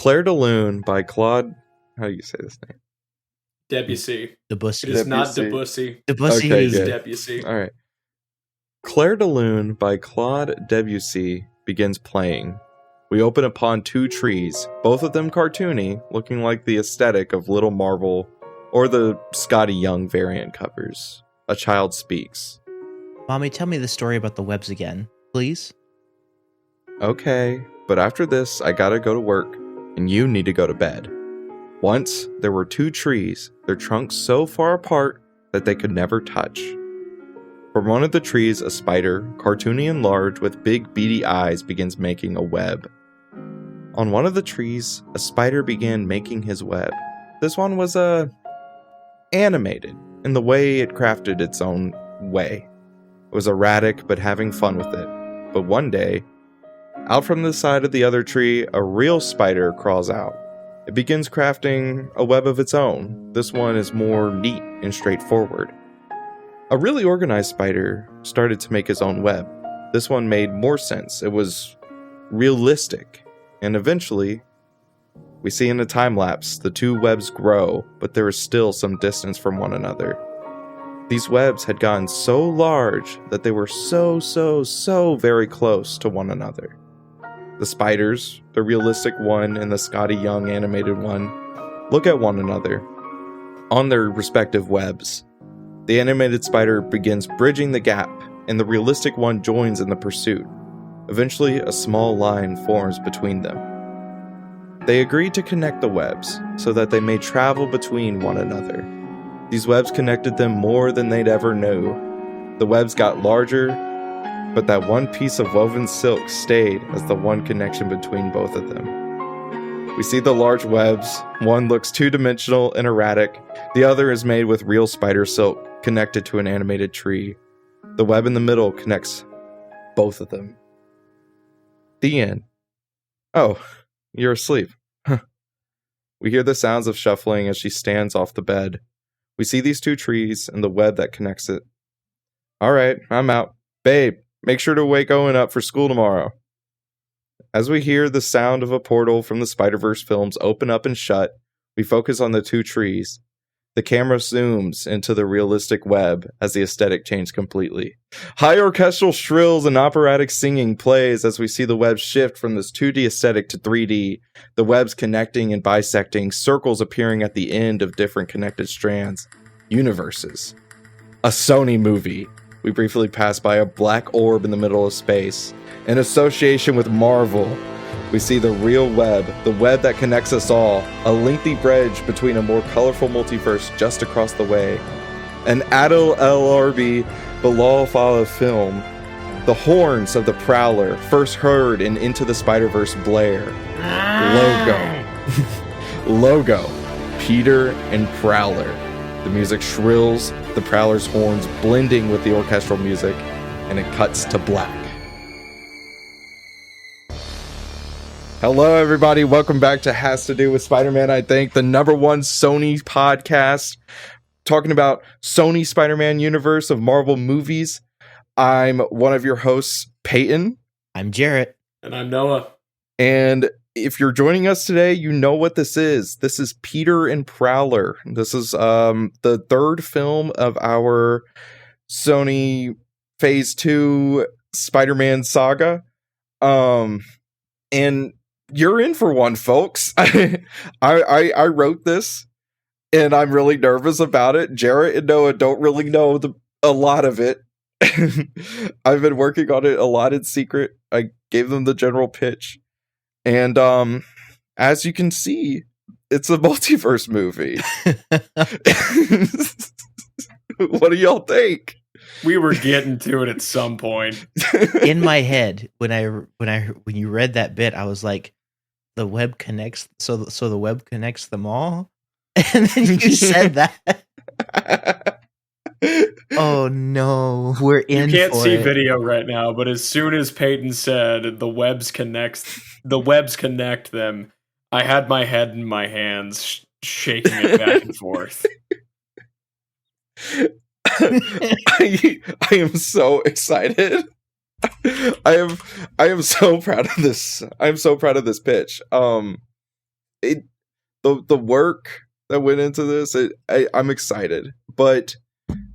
Claire de Lune by Claude. How do you say this name? Debussy. Debussy. It is not Debussy. Debussy. Okay, It is good. Debussy. All right. Claire de Lune by Claude Debussy begins playing. We open upon two trees, both of them cartoony, looking like the aesthetic of Little Marvel or the Scotty Young variant covers. A child speaks. Mommy, tell me the story about the webs again, please. Okay, but after this, I gotta go to work, and you need to go to bed. Once, there were two trees, their trunks so far apart that they could never touch. From one of the trees, a spider, cartoony and large with big beady eyes, begins making a web. On one of the trees, a spider began making his web. This one was, animated, in the way it crafted its own way. It was erratic, but having fun with it. But one day, out from the side of the other tree, a real spider crawls out. It begins crafting a web of its own. This one is more neat and straightforward. A really organized spider started to make his own web. This one made more sense. It was realistic. And eventually, we see in a time lapse, the two webs grow, but there is still some distance from one another. These webs had gotten so large that they were so very close to one another. The spiders, the realistic one and the Scotty Young animated one, look at one another on their respective webs. The animated spider begins bridging the gap, and the realistic one joins in the pursuit. Eventually, a small line forms between them. They agree to connect the webs so that they may travel between one another. These webs connected them more than they'd ever knew. The webs got larger, but that one piece of woven silk stayed as the one connection between both of them. We see the large webs. One looks two-dimensional and erratic. The other is made with real spider silk connected to an animated tree. The web in the middle connects both of them. The end. Oh, you're asleep. Huh. We hear the sounds of shuffling as she stands off the bed. We see these two trees and the web that connects it. Alright, I'm out. Babe, make sure to wake Owen up for school tomorrow. As we hear the sound of a portal from the Spider-Verse films open up and shut, we focus on the two trees. The camera zooms into the realistic web as the aesthetic changes completely. High orchestral shrills and operatic singing plays as we see the web shift from this 2D aesthetic to 3D, the webs connecting and bisecting, circles appearing at the end of different connected strands. Universes. A Sony movie. We briefly pass by a black orb in the middle of space. In association with Marvel, we see the real web, the web that connects us all, a lengthy bridge between a more colorful multiverse just across the way. An Adil El-Arbi Bilal Fallah film, the horns of the Prowler, first heard in Into the Spider-Verse blare. Logo. Peter and Prowler. The music shrills, the Prowler's horns blending with the orchestral music, and it cuts to black. Hello, everybody. Welcome back to Has to Do with Spider-Man, I think, the #1 Sony podcast, talking about Sony Spider-Man universe of Marvel movies. I'm one of your hosts, Peyton. I'm Jarrett. And I'm Noah. And if you're joining us today, you know what this is. This is Peter and Prowler. This is the third film of our Sony Phase 2 Spider-Man saga. And you're in for one, folks. I wrote this, and I'm really nervous about it. Jarrett and Noah don't really know a lot of it. I've been working on it a lot in secret. I gave them the general pitch. And as you can see, it's a multiverse movie. What do y'all think? We were getting to it at some point. In my head, when you read that bit, I was like, the web connects, so the web connects them all. And then you said that. Oh no, we're in. You can't for see it. video right now, but as soon as Peyton said the webs connect them, I had my head in my hands, shaking it back and forth. I am so excited. I am so proud of this. I'm so proud of this pitch. the work that went into this, I'm excited. But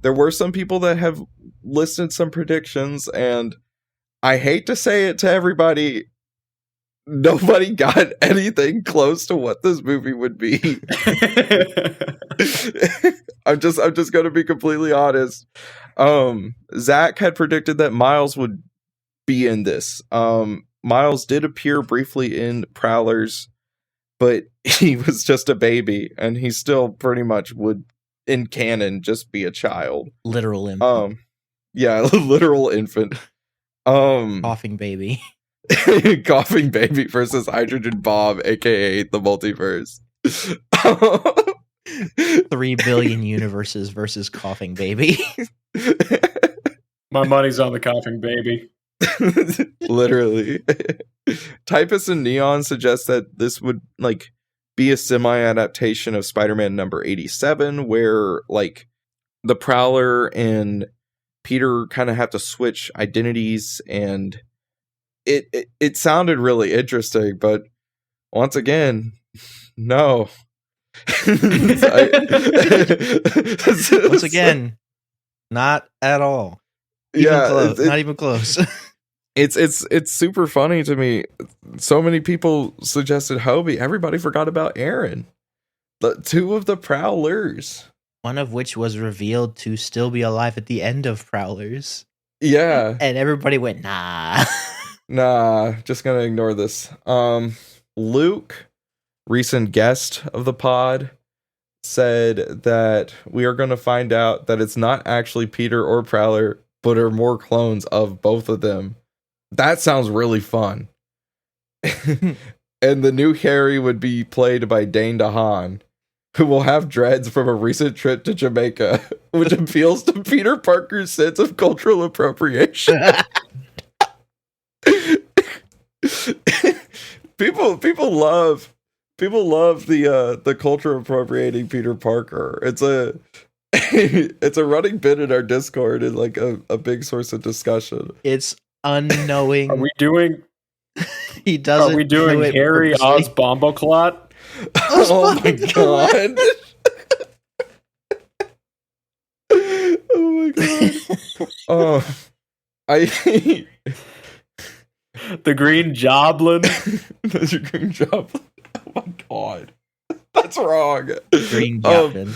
there were some people that have listed some predictions, and I hate to say it to everybody, nobody got anything close to what this movie would be. I'm just gonna be completely honest. Zach had predicted that Miles would be in this. Miles did appear briefly in Prowlers, but he was just a baby, and he still pretty much would, in canon, just be a child. Literal infant. Yeah, literal infant. Coughing baby. Coughing baby versus Hydrogen Bomb, aka the Multiverse. 3 billion universes versus coughing baby. My money's on the coughing baby. Literally. Typus and Neon suggest that this would like be a semi-adaptation of Spider-Man number 87, where like the Prowler and Peter kind of have to switch identities, and it sounded really interesting, but once again, no. Once again, not at all. Not even close. It's super funny to me. So many people suggested Hobie. Everybody forgot about Aaron. The 2 of the Prowlers. One of which was revealed to still be alive at the end of Prowlers. Yeah. And everybody went, nah. Nah, just gonna ignore this. Luke, recent guest of the pod, said that we are going to find out that it's not actually Peter or Prowler, but are more clones of both of them. That sounds really fun. And the new Harry would be played by Dane DeHaan, who will have dreads from a recent trip to Jamaica, which appeals to Peter Parker's sense of cultural appropriation. People love the culture appropriating Peter Parker. It's a running bit in our Discord and like a big source of discussion. It's unknowing. Are we doing he doesn't Are we doing do Harry Oz Bomboclot? Oh my god. Oh my god. Oh, The Green Joblin. The Green Joblin. Oh my god. That's wrong. Green Joblin.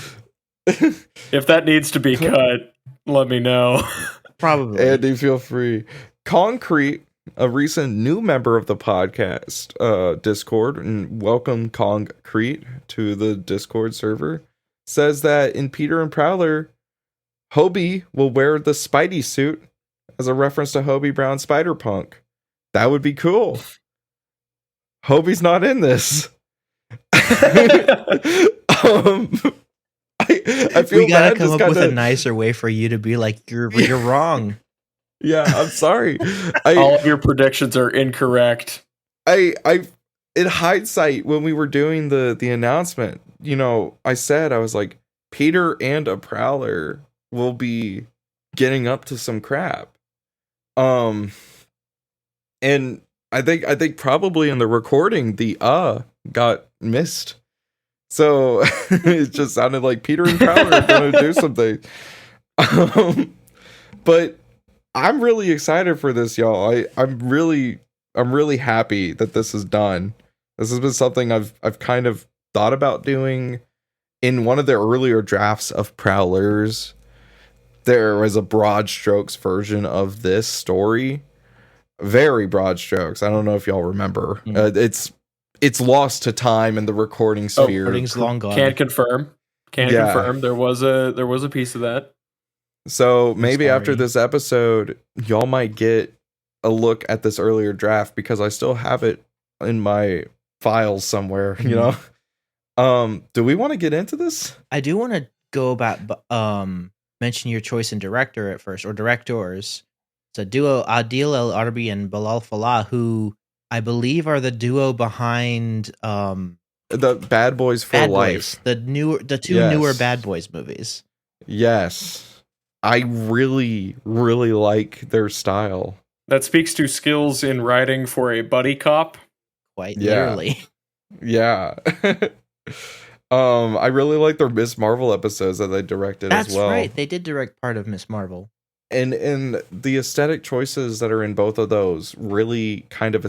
If that needs to be cut, let me know. Probably. Andy, feel free. Concrete, a recent new member of the podcast Discord, and welcome Concrete to the Discord server, says that in Peter and Prowler, Hobie will wear the Spidey suit as a reference to Hobie Brown Spider-Punk. That would be cool. Hobie's not in this. I feel we gotta bad come just up with kinda... a nicer way for you to be like, you're wrong. Yeah, I'm sorry. All of your predictions are incorrect. I in hindsight, when we were doing the announcement, you know, I was like, Peter and a Prowler will be getting up to some crap. And I think probably in the recording the got missed. So it just sounded like Peter and Prowler are gonna do something. But I'm really excited for this, y'all. I'm really happy that this is done. This has been something I've kind of thought about doing. In one of the earlier drafts of Prowlers, there was a broad strokes version of this story. Very broad strokes. I don't know if y'all remember. It's lost to time in the recording sphere. Recording's long gone. Can't confirm. Confirm. There was a piece of that. So maybe after this episode, y'all might get a look at this earlier draft, because I still have it in my files somewhere, you know? Do we want to get into this? I do want to go about mention your choice in director at first, or directors. It's a duo, Adil El Arbi and Bilal Falah, who I believe are the duo behind the Bad Boys for Life. The two newer Bad Boys movies. Yes. I really, really like their style. That speaks to skills in writing for a buddy cop. Quite literally. Yeah. I really like their Miss Marvel episodes that they directed That's as well. right. They did direct part of Miss Marvel. And the aesthetic choices that are in both of those really kind of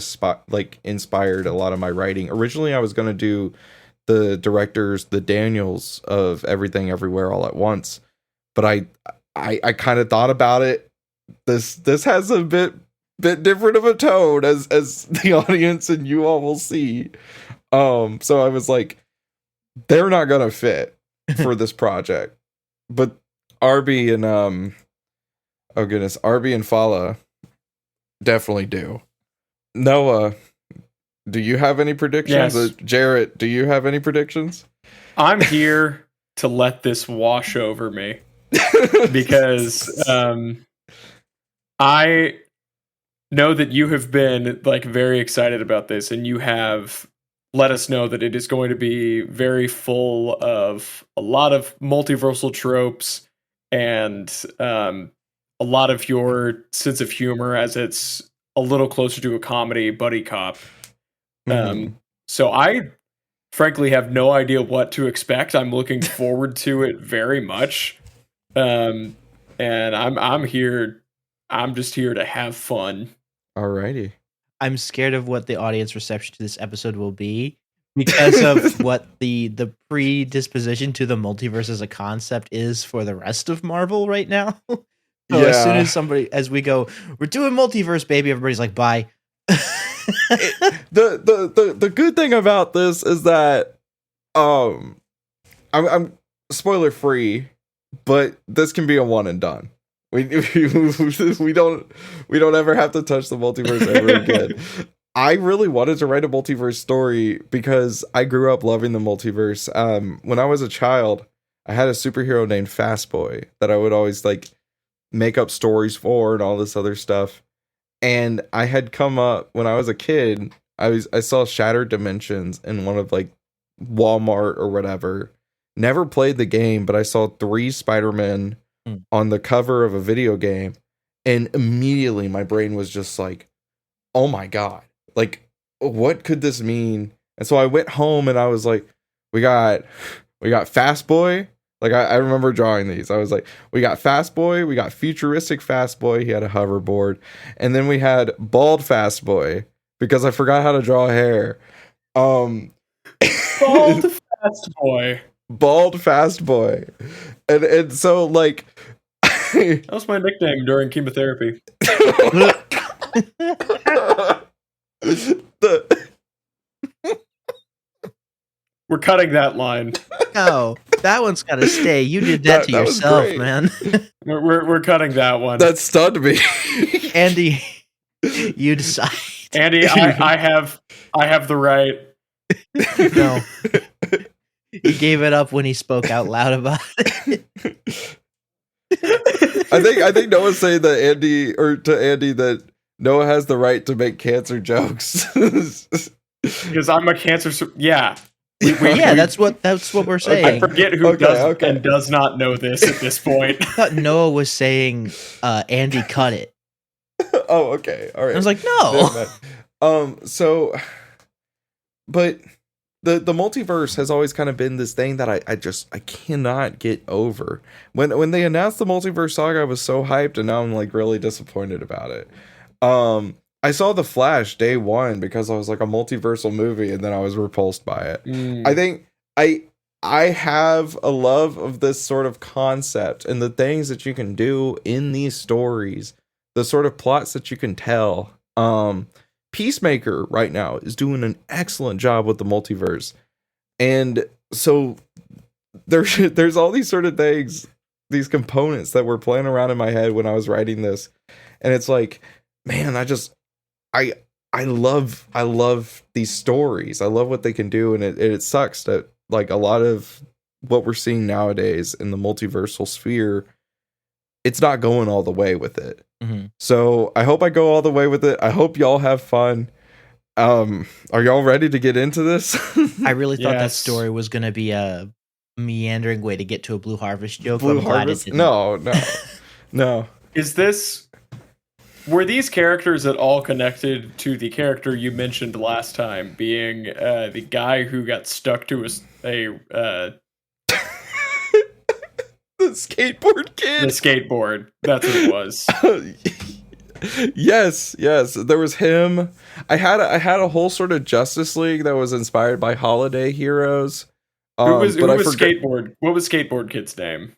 inspired a lot of my writing. Originally, I was going to do the directors, the Daniels of Everything Everywhere All at Once, but I kind of thought about it. This has a bit different of a tone as the audience and you all will see. So I was like, they're not gonna fit for this project, but Arby and Arby and Fala definitely do. Noah, do you have any predictions? Yes. Jarrett, do you have any predictions? I'm here to let this wash over me because I know that you have been like very excited about this, and you have let us know that it is going to be very full of a lot of multiversal tropes and a lot of your sense of humor, as it's a little closer to a comedy buddy cop. So I frankly have no idea what to expect. I'm looking forward to it very much. And I'm here. I'm just here to have fun. Alrighty. I'm scared of what the audience reception to this episode will be because of what the predisposition to the multiverse as a concept is for the rest of Marvel right now. So as soon as we go, we're doing multiverse, baby, everybody's like, bye. The good thing about this is that I'm spoiler free, but this can be a one and done. We don't ever have to touch the multiverse ever again. I really wanted to write a multiverse story because I grew up loving the multiverse. When I was a child, I had a superhero named Fast Boy that I would always like make up stories for and all this other stuff. And I had come up when I was a kid. I saw Shattered Dimensions in one of like Walmart or whatever. Never played the game, but I saw 3 Spider-Men on the cover of a video game, and immediately my brain was just like, "Oh my god! Like, what could this mean?" And so I went home and I was like, "We got Fast Boy." Like I remember drawing these. I was like, "We got Fast Boy. We got futuristic Fast Boy. He had a hoverboard, and then we had Bald Fast Boy because I forgot how to draw hair." Bald Fast Boy. Bald Fast Boy, and so like that was my nickname during chemotherapy. We're cutting that line. No, that one's got to stay. You did that to yourself, man. We're cutting that one. That stunned me. Andy, you decide. Andy, I have the right. No. He gave it up when he spoke out loud about it. I think Noah's saying that Andy that Noah has the right to make cancer jokes. Because I'm a cancer. Yeah. That's what we're saying. I forget who does and does not know this at this point. I thought Noah was saying Andy cut it. Oh, okay. All right. I was like, no. So, but the multiverse has always kind of been this thing that I cannot get over. When they announced the Multiverse Saga, I was so hyped, and now I'm like really disappointed about it. I saw The Flash day one because I was like a multiversal movie, and then I was repulsed by it. I think I have a love of this sort of concept and the things that you can do in these stories, the sort of plots that you can tell. Peacemaker right now is doing an excellent job with the multiverse, and so there's all these sort of things, these components that were playing around in my head when I was writing this, and it's like, man, I love these stories. I love what they can do, and it sucks that like a lot of what we're seeing nowadays in the multiversal sphere, it's not going all the way with it. Mm-hmm. So I hope I go all the way with it. I hope y'all have fun. Are y'all ready to get into this? I really thought that story was going to be a meandering way to get to a Blue Harvest joke. Blue Harvest? No. Is this Were these characters at all connected to the character you mentioned last time, being the guy who got stuck to the skateboard kid? skateboard? That's what it was. Yes, there was him. I had a whole sort of Justice League that was inspired by holiday heroes. Who was skateboard? What was skateboard kid's name?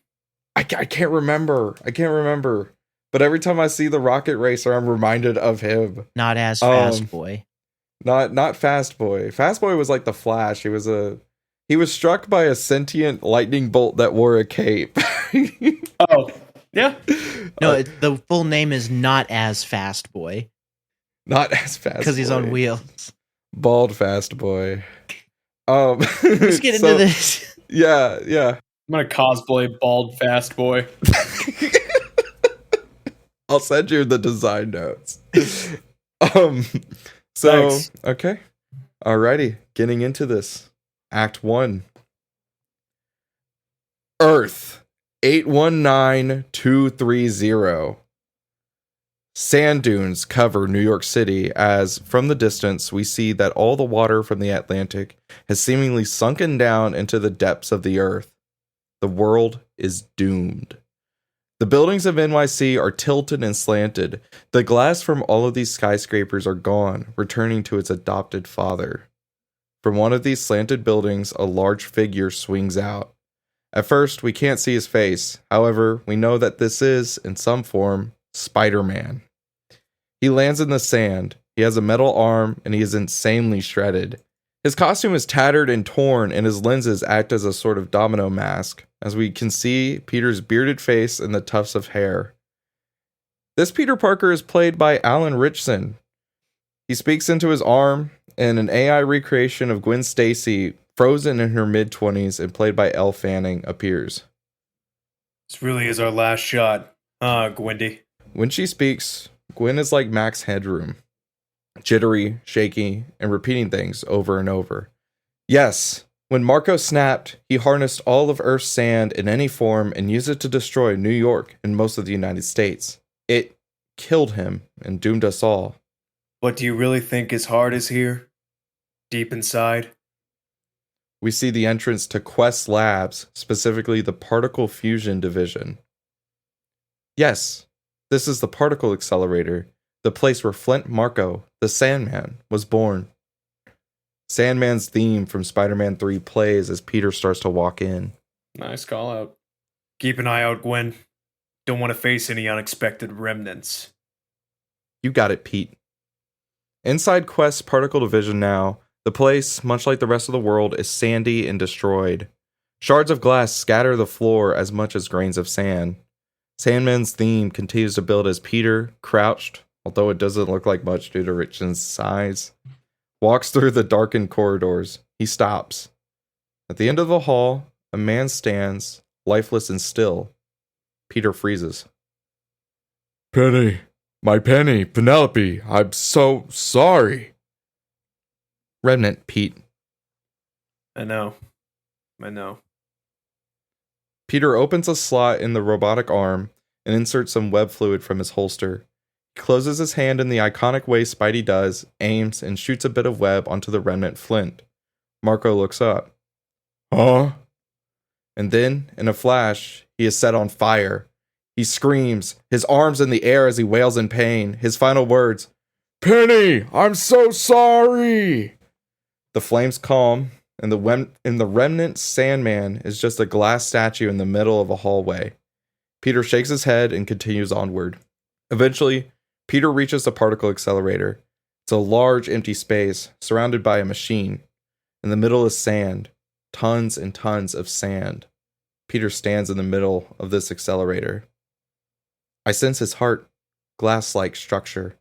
I can't remember. But every time I see the Rocket Racer, I'm reminded of him. Not as Fast Boy. Not Fast Boy. Fast Boy was like the Flash. He was struck by a sentient lightning bolt that wore a cape. Oh, yeah. No, the full name is Not As Fast Boy. Not As Fast Boy. Because he's on wheels. Bald Fast Boy. Let's get into this. Yeah. I'm gonna cosplay Bald Fast Boy. I'll send you the design notes. Thanks. Okay. Alrighty. Getting into this. Act 1. Earth 819230. Sand dunes cover New York City as, from the distance, we see that all the water from the Atlantic has seemingly sunken down into the depths of the earth. The world is doomed. The buildings of NYC are tilted and slanted. The glass from all of these skyscrapers are gone, returning to its adopted father. From one of these slanted buildings, a large figure swings out. At first, we can't see his face. However, we know that this is, in some form, Spider-Man. He lands in the sand. He has a metal arm, and he is insanely shredded. His costume is tattered and torn, and his lenses act as a sort of domino mask, as we can see Peter's bearded face and the tufts of hair. This Peter Parker is played by Alan Ritchson. He speaks into his arm, and an AI recreation of Gwen Stacy, frozen in her mid-20s and played by Elle Fanning, appears. This really is our last shot, Gwendy. When she speaks, Gwen is like Max Headroom. Jittery, shaky, and repeating things over and over. Yes, when Marco snapped, he harnessed all of Earth's sand in any form and used it to destroy New York and most of the United States. It killed him and doomed us all. What do you really think his heart is here? Deep inside? We see the entrance to Quest Labs, specifically the Particle Fusion Division. Yes, this is the Particle Accelerator, the place where Flint Marko, the Sandman, was born. Sandman's theme from Spider-Man 3 plays as Peter starts to walk in. Nice call out. Keep an eye out, Gwen. Don't want to face any unexpected remnants. You got it, Pete. Inside Quest's Particle Division now, the place, much like the rest of the world, is sandy and destroyed. Shards of glass scatter the floor as much as grains of sand. Sandman's theme continues to build as Peter, crouched, although it doesn't look like much due to Richton's size, walks through the darkened corridors. He stops. At the end of the hall, a man stands, lifeless and still. Peter freezes. Penny, my Penny, Penelope, I'm so sorry. Remnant, Pete. I know. Peter opens a slot in the robotic arm and inserts some web fluid from his holster. He closes his hand in the iconic way Spidey does, aims, and shoots a bit of web onto the remnant Flint. Marco looks up. Huh? And then, in a flash, he is set on fire. He screams, his arms in the air as he wails in pain. His final words, Penny, I'm so sorry. The flames calm, and the remnant Sandman is just a glass statue in the middle of a hallway. Peter shakes his head and continues onward. Eventually, Peter reaches the particle accelerator. It's a large empty space, surrounded by a machine. In the middle is sand. Tons and tons of sand. Peter stands in the middle of this accelerator. I sense his heart, glass-like structure.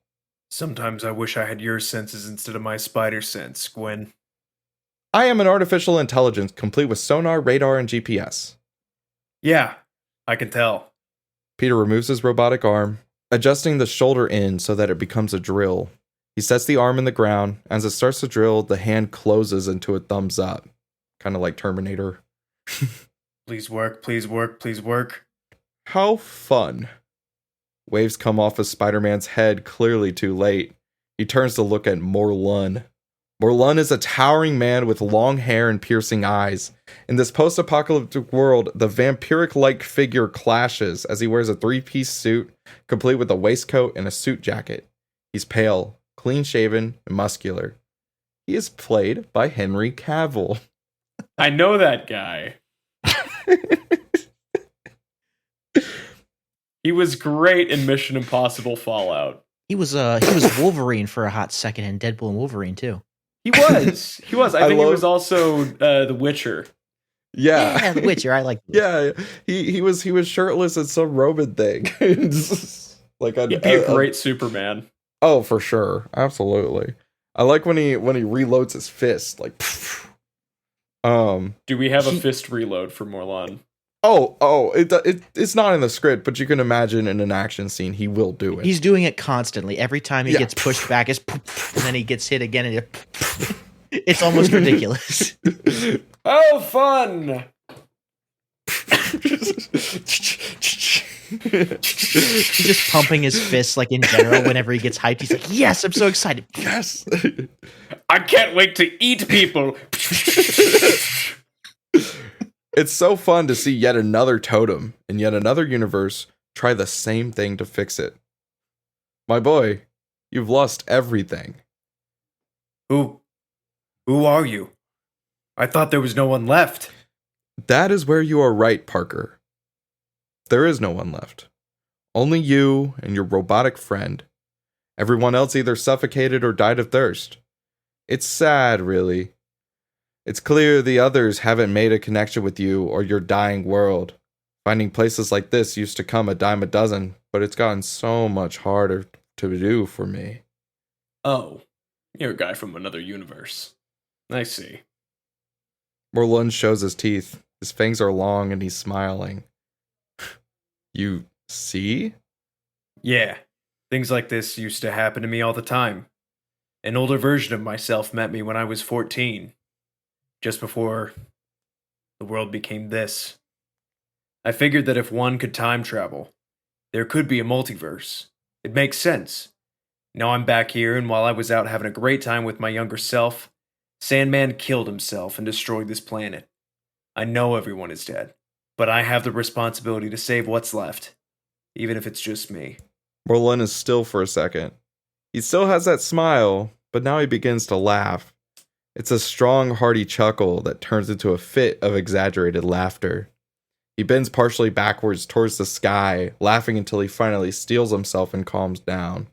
Sometimes I wish I had your senses instead of my spider sense, Gwen. I am an artificial intelligence complete with sonar, radar, and GPS. Yeah, I can tell. Peter removes his robotic arm, adjusting the shoulder in so that it becomes a drill. He sets the arm in the ground. As it starts to drill, the hand closes into a thumbs up. Kind of like Terminator. Please work, please work, please work. How fun. Waves come off of Spider-Man's head clearly too late. He turns to look at Morlun. Morlun is a towering man with long hair and piercing eyes. In this post-apocalyptic world, the vampiric-like figure clashes as he wears a three-piece suit, complete with a waistcoat and a suit jacket. He's pale, clean-shaven, and muscular. He is played by Henry Cavill. I know that guy. He was great in Mission Impossible Fallout. He was Wolverine for a hot second in Deadpool and Wolverine too. He was. I think he was also The Witcher. Yeah, The Witcher. I like. Yeah, he was shirtless at some Roman thing. Like he'd be a great Superman. Oh, for sure, absolutely. I like when he reloads his fist. Like, do we have a fist reload for Morlun? It's not in the script, but you can imagine in an action scene he will do it. He's doing it constantly. Every time he gets pushed back, it's and then he gets hit again, and it's almost ridiculous. Oh, fun! He's just pumping his fists like in general whenever he gets hyped. He's like, "Yes, I'm so excited! Yes, I can't wait to eat people." It's so fun to see yet another totem in yet another universe try the same thing to fix it. My boy, you've lost everything. Who are you? I thought there was no one left. That is where you are right, Parker. There is no one left. Only you and your robotic friend. Everyone else either suffocated or died of thirst. It's sad, really. It's clear the others haven't made a connection with you or your dying world. Finding places like this used to come a dime a dozen, but it's gotten so much harder to do for me. Oh, you're a guy from another universe. I see. Morlun shows his teeth. His fangs are long and he's smiling. You see? Yeah, things like this used to happen to me all the time. An older version of myself met me when I was 14. Just before the world became this. I figured that if one could time travel, there could be a multiverse. It makes sense. Now I'm back here, and while I was out having a great time with my younger self, Sandman killed himself and destroyed this planet. I know everyone is dead, but I have the responsibility to save what's left, even if it's just me. Morlun is still for a second. He still has that smile, but now he begins to laugh. It's a strong, hearty chuckle that turns into a fit of exaggerated laughter. He bends partially backwards towards the sky, laughing until he finally steels himself and calms down.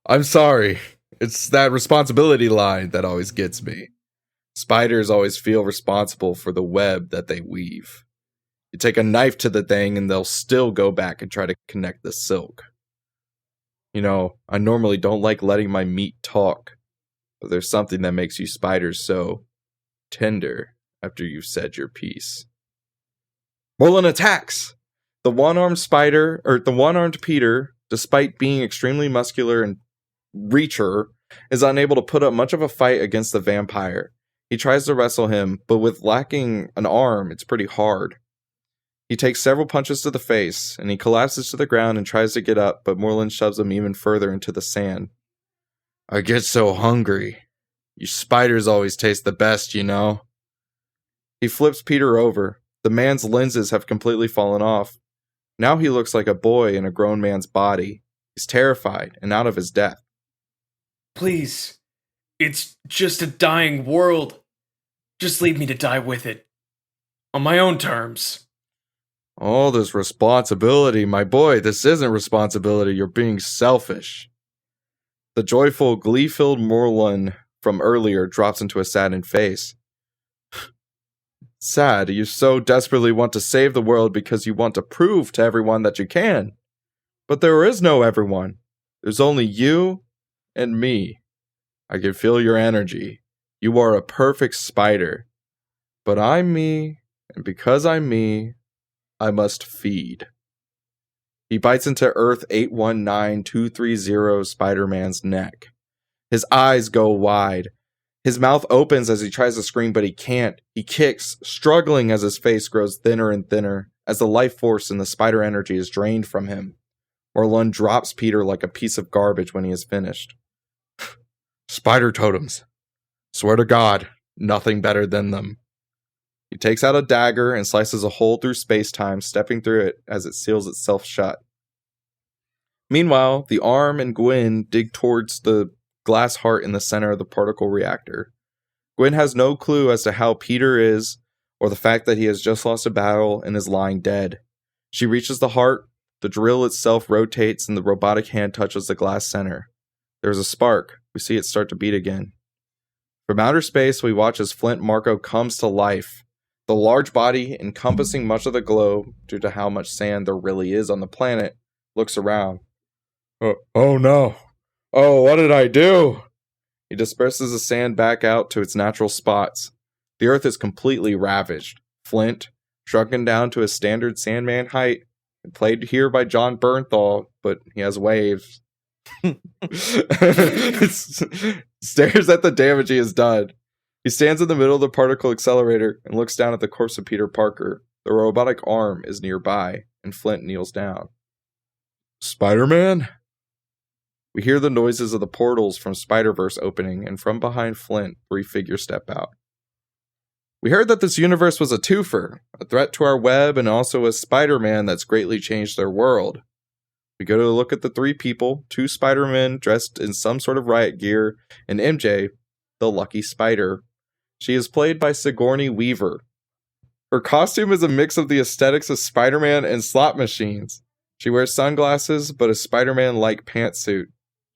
I'm sorry. It's that responsibility line that always gets me. Spiders always feel responsible for the web that they weave. You take a knife to the thing and they'll still go back and try to connect the silk. You know, I normally don't like letting my meat talk. But there's something that makes you spiders so tender after you've said your piece. Morlun attacks! The one-armed Peter, despite being extremely muscular and reacher, is unable to put up much of a fight against the vampire. He tries to wrestle him, but with lacking an arm, it's pretty hard. He takes several punches to the face, and he collapses to the ground and tries to get up, but Morlun shoves him even further into the sand. I get so hungry. You spiders always taste the best, you know. He flips Peter over. The man's lenses have completely fallen off. Now he looks like a boy in a grown man's body. He's terrified and out of his depth. Please, it's just a dying world. Just leave me to die with it. On my own terms. Oh, this responsibility, my boy. This isn't responsibility. You're being selfish. The joyful, glee-filled Morlun from earlier drops into a saddened face. Sad, you so desperately want to save the world because you want to prove to everyone that you can. But there is no everyone. There's only you and me. I can feel your energy. You are a perfect spider. But I'm me, and because I'm me, I must feed. He bites into Earth 819230 Spider-Man's neck. His eyes go wide. His mouth opens as he tries to scream, but he can't. He kicks, struggling as his face grows thinner and thinner, as the life force and the spider energy is drained from him. Orlund drops Peter like a piece of garbage when he is finished. Spider totems. Swear to God, nothing better than them. He takes out a dagger and slices a hole through space-time, stepping through it as it seals itself shut. Meanwhile, the arm and Gwen dig towards the glass heart in the center of the particle reactor. Gwen has no clue as to how Peter is, or the fact that he has just lost a battle and is lying dead. She reaches the heart, the drill itself rotates, and the robotic hand touches the glass center. There's a spark. We see it start to beat again. From outer space, we watch as Flint Marco comes to life. The large body, encompassing much of the globe, due to how much sand there really is on the planet, looks around. Oh no. Oh, what did I do? He disperses the sand back out to its natural spots. The earth is completely ravaged. Flint, shrunken down to a standard Sandman height, and played here by John Bernthal, but he has waves. Stares at the damage he has done. He stands in the middle of the particle accelerator and looks down at the corpse of Peter Parker. The robotic arm is nearby, and Flint kneels down. Spider-Man? We hear the noises of the portals from Spider-Verse opening, and from behind Flint, 3 figures step out. We heard that this universe was a twofer, a threat to our web, and also a Spider-Man that's greatly changed their world. We go to look at the 3 people, 2 Spider-Men dressed in some sort of riot gear, and MJ, the Lucky Spider. She is played by Sigourney Weaver. Her costume is a mix of the aesthetics of Spider-Man and slot machines. She wears sunglasses, but a Spider-Man-like pantsuit.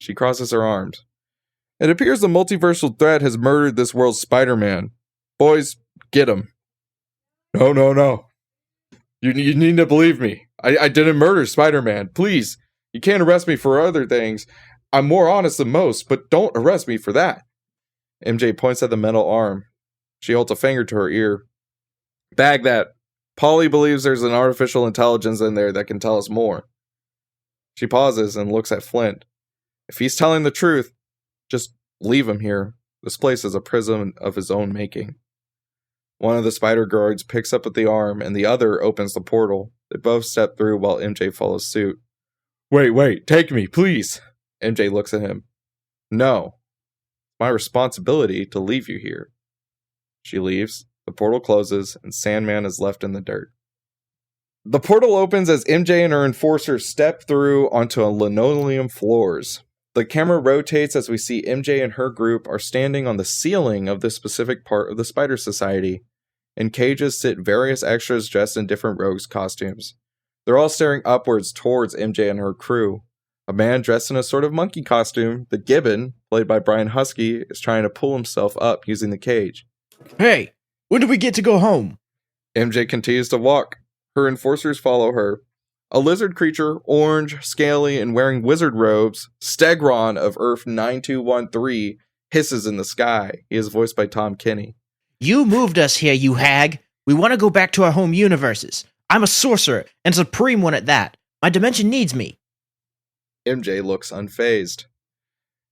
She crosses her arms. It appears the multiversal threat has murdered this world's Spider-Man. Boys, get him. No. You need to believe me. I didn't murder Spider-Man. Please. You can't arrest me for other things. I'm more honest than most, but don't arrest me for that. MJ points at the metal arm. She holds a finger to her ear. Bag that. Polly believes there's an artificial intelligence in there that can tell us more. She pauses and looks at Flint. If he's telling the truth, just leave him here. This place is a prison of his own making. One of the spider guards picks up at the arm, and the other opens the portal. They both step through while MJ follows suit. Wait, take me, please. MJ looks at him. No. It's my responsibility to leave you here. She leaves, the portal closes, and Sandman is left in the dirt. The portal opens as MJ and her enforcer step through onto linoleum floors. The camera rotates as we see MJ and her group are standing on the ceiling of this specific part of the Spider Society. In cages sit various extras dressed in different rogues' costumes. They're all staring upwards towards MJ and her crew. A man dressed in a sort of monkey costume, the Gibbon, played by Brian Husky, is trying to pull himself up using the cage. Hey, when do we get to go home? MJ continues to walk. Her enforcers follow her. A lizard creature, orange, scaly, and wearing wizard robes, Stegron of Earth 9213, hisses in the sky. He is voiced by Tom Kenny. You moved us here, you hag. We want to go back to our home universes. I'm a sorcerer, and supreme one at that. My dimension needs me. MJ looks unfazed.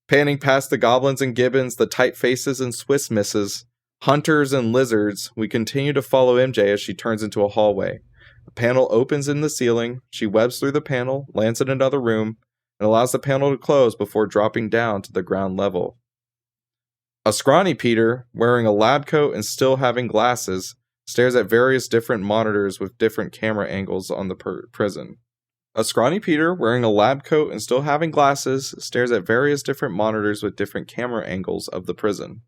Panning past the goblins and gibbons, the tight faces and Swiss misses, hunters and lizards, we continue to follow MJ as she turns into a hallway. A panel opens in the ceiling, she webs through the panel, lands in another room, and allows the panel to close before dropping down to the ground level. A scrawny Peter, wearing a lab coat and still having glasses, stares at various different monitors with different camera angles on the prison. A scrawny Peter, wearing a lab coat and still having glasses, stares at various different monitors with different camera angles of the prison.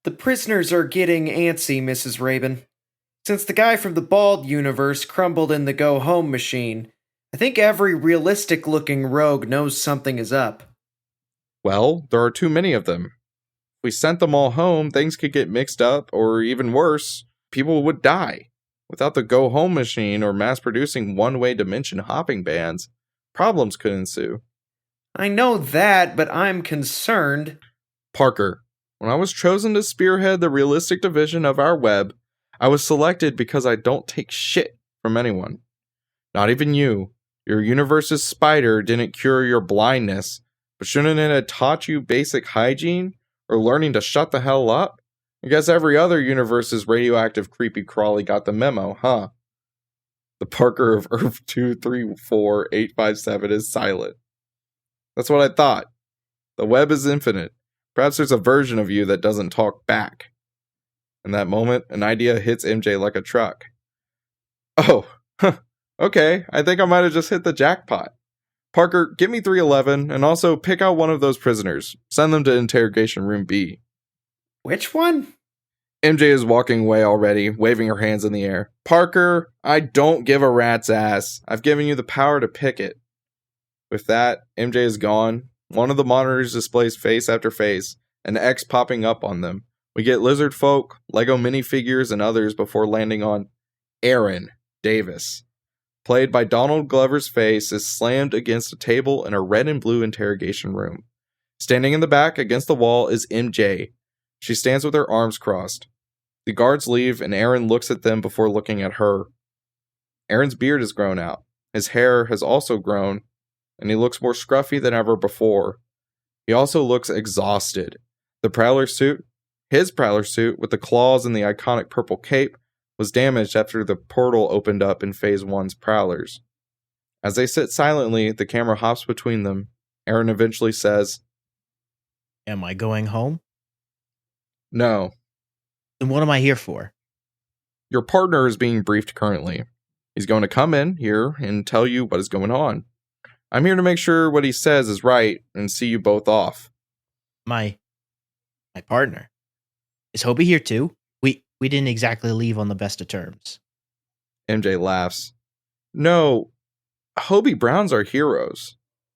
The prisoners are getting antsy, Mrs. Rabin. Since the guy from the Bald universe crumbled in the go-home machine, I think every realistic-looking rogue knows something is up. Well, there are too many of them. If we sent them all home, things could get mixed up, or even worse, people would die. Without the go-home machine or mass-producing one-way dimension hopping bands, problems could ensue. I know that, but I'm concerned. Parker, when I was chosen to spearhead the realistic division of our web, I was selected because I don't take shit from anyone. Not even you. Your universe's spider didn't cure your blindness, but shouldn't it have taught you basic hygiene? Or learning to shut the hell up? I guess every other universe's radioactive creepy crawly got the memo, huh? The Parker of Earth 234857 is silent. That's what I thought. The web is infinite. Perhaps there's a version of you that doesn't talk back. In that moment, an idea hits MJ like a truck. Oh, okay, I think I might have just hit the jackpot. Parker, give me 311, and also pick out one of those prisoners. Send them to interrogation room B. Which one? MJ is walking away already, waving her hands in the air. Parker, I don't give a rat's ass. I've given you the power to pick it. With that, MJ is gone. One of the monitors displays face after face, an X popping up on them. We get lizard folk, Lego minifigures, and others before landing on Aaron Davis. Played by Donald Glover's face is slammed against a table in a red and blue interrogation room. Standing in the back against the wall is MJ. She stands with her arms crossed. The guards leave and Aaron looks at them before looking at her. Aaron's beard has grown out. His hair has also grown, and he looks more scruffy than ever before. He also looks exhausted. The Prowler suit, his Prowler suit with the claws and the iconic purple cape, was damaged after the portal opened up in Phase 1's Prowlers. As they sit silently, the camera hops between them. Aaron eventually says, Am I going home? No. Then what am I here for? Your partner is being briefed currently. He's going to come in here and tell you what is going on. I'm here to make sure what he says is right and see you both off. My partner. Is Hobie here too? We didn't exactly leave on the best of terms. MJ laughs. No, Hobie Brown's our heroes.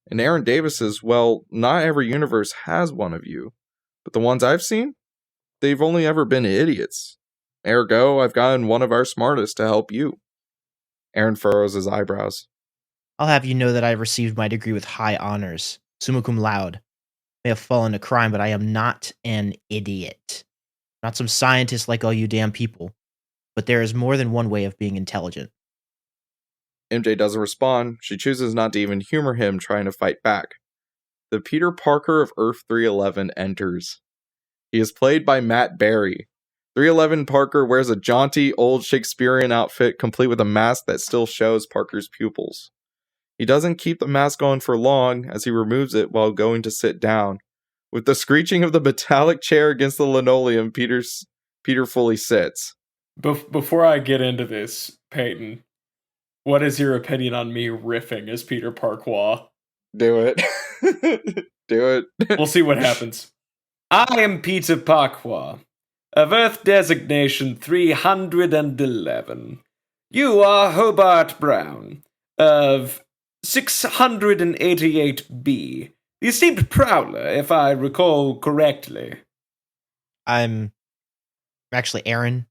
And Aaron Davis's, well, not every universe has one of you. But the ones I've seen, they've only ever been idiots. Ergo, I've gotten one of our smartest to help you. Aaron furrows his eyebrows. I'll have you know that I received my degree with high honors, summa cum laude. May have fallen to crime, but I am not an idiot. Not some scientist like all you damn people. But there is more than one way of being intelligent. MJ doesn't respond. She chooses not to even humor him trying to fight back. The Peter Parker of Earth 311 enters. He is played by Matt Berry. 311 Parker wears a jaunty, old Shakespearean outfit complete with a mask that still shows Parker's pupils. He doesn't keep the mask on for long as he removes it while going to sit down. With the screeching of the metallic chair against the linoleum, Peter fully sits. Before I get into this, Peyton, what is your opinion on me riffing as Peter Parquagh? Do it. Do it. We'll see what happens. I am Peter Parquagh, of Earth designation 311. You are Hobart Brown, of 688B. The esteemed Prowler, if I recall correctly. I'm actually Aaron.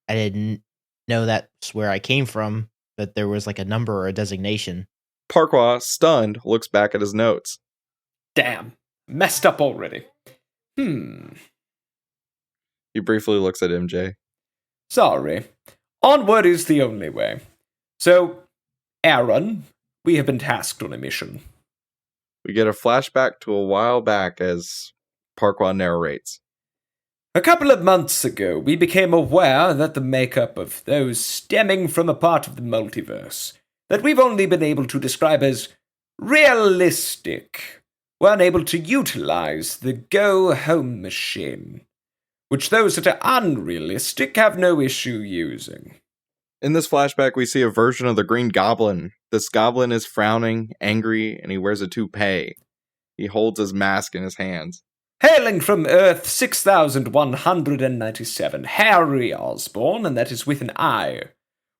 I didn't know that's where I came from, that there was like a number or a designation. Parquagh, stunned, looks back at his notes. Damn, messed up already. He briefly looks at MJ. Sorry. Onward is the only way. So, Aaron, we have been tasked on a mission. We get a flashback to a while back as Parquagh narrates. A couple of months ago, we became aware that the makeup of those stemming from a part of the multiverse that we've only been able to describe as realistic were unable to utilize the go-home machine, which those that are unrealistic have no issue using. In this flashback, we see a version of the Green Goblin. This goblin is frowning, angry, and he wears a toupee. He holds his mask in his hands. Hailing from Earth 6197, Harry Osborn, and that is with an I,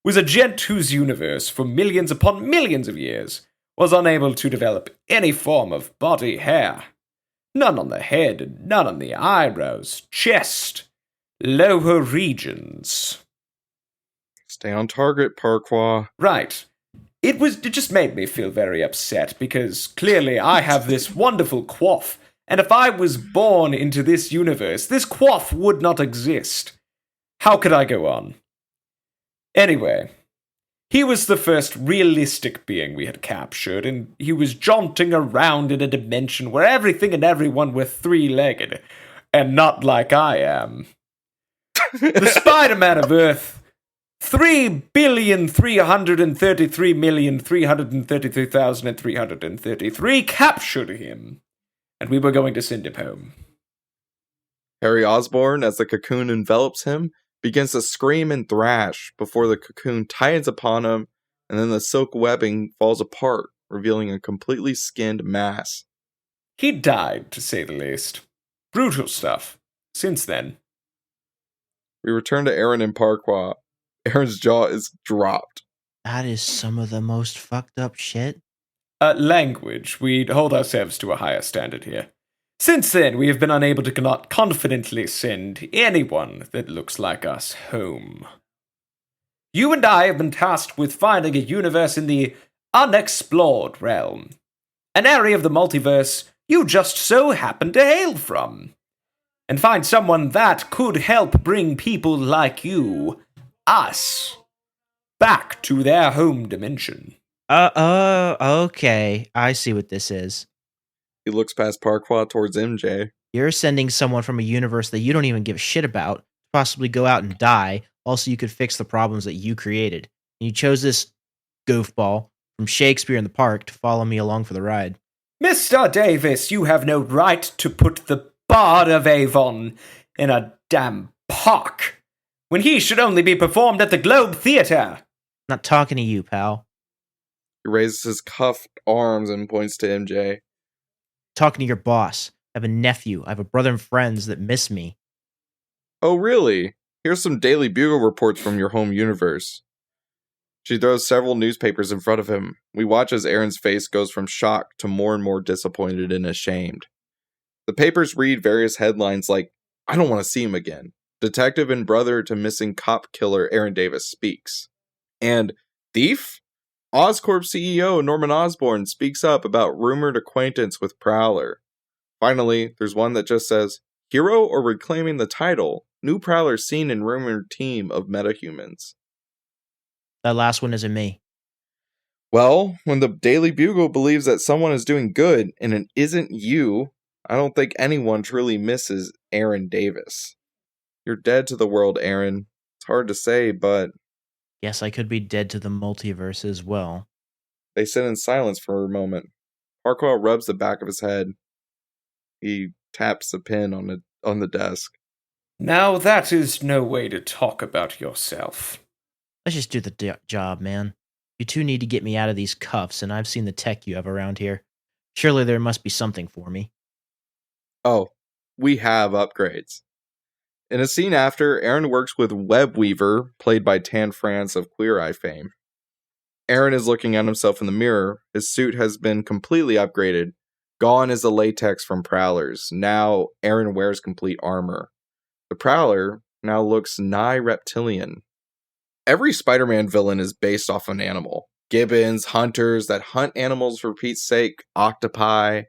was a gent whose universe, for millions upon millions of years, was unable to develop any form of body hair. None on the head, and none on the eyebrows, chest, lower regions. Stay on target, Parquagh. Right. It just made me feel very upset, because clearly I have this wonderful coif, and if I was born into this universe, this coif would not exist. How could I go on? Anyway, he was the first realistic being we had captured, and he was jaunting around in a dimension where everything and everyone were three-legged, and not like I am. The Spider-Man of Earth 3,333,333,333 captured him, and we were going to send him home. Harry Osborn, as the cocoon envelops him, begins to scream and thrash before the cocoon tightens upon him, and then the silk webbing falls apart, revealing a completely skinned mass. He died, to say the least. Brutal stuff. Since then. We return to Aaron and Parquagh. Aaron's jaw is dropped. That is some of the most fucked up shit. Language. We'd hold ourselves to a higher standard here. Since then, we have been unable to not confidently send anyone that looks like us home. You and I have been tasked with finding a universe in the unexplored realm. An area of the multiverse you just so happen to hail from. And find someone that could help bring people like you, us, back to their home dimension. Okay. I see what this is. He looks past Parquagh towards MJ. You're sending someone from a universe that you don't even give a shit about to possibly go out and die. Also, you could fix the problems that you created. And you chose this goofball from Shakespeare in the Park to follow me along for the ride. Mr. Davis, you have no right to put the Bard of Avon in a damn park, when he should only be performed at the Globe Theatre. Not talking to you, pal. He raises his cuffed arms and points to MJ. Talking to your boss. I have a nephew. I have a brother and friends that miss me. Oh, really? Here's some Daily Bugle reports from your home universe. She throws several newspapers in front of him. We watch as Aaron's face goes from shock to more and more disappointed and ashamed. The papers read various headlines like, "I don't want to see him again. Detective and brother to missing cop killer Aaron Davis speaks." And thief? Oscorp CEO Norman Osborn speaks up about rumored acquaintance with Prowler. Finally, there's one that just says, "Hero or reclaiming the title? New Prowler seen in rumored team of metahumans." That last one isn't me. Well, when the Daily Bugle believes that someone is doing good and it isn't you, I don't think anyone truly misses Aaron Davis. You're dead to the world, Aaron. It's hard to say, but... Yes, I could be dead to the multiverse as well. They sit in silence for a moment. Parquagh rubs the back of his head. He taps a pen on the desk. Now that is no way to talk about yourself. Let's just do the job, man. You two need to get me out of these cuffs, and I've seen the tech you have around here. Surely there must be something for me. Oh, we have upgrades. In a scene after, Aaron works with Webweaver, played by Tan France of Queer Eye fame. Aaron is looking at himself in the mirror. His suit has been completely upgraded. Gone is the latex from Prowlers. Now, Aaron wears complete armor. The Prowler now looks nigh reptilian. Every Spider-Man villain is based off an animal. Gibbons, hunters that hunt animals for Pete's sake, octopi.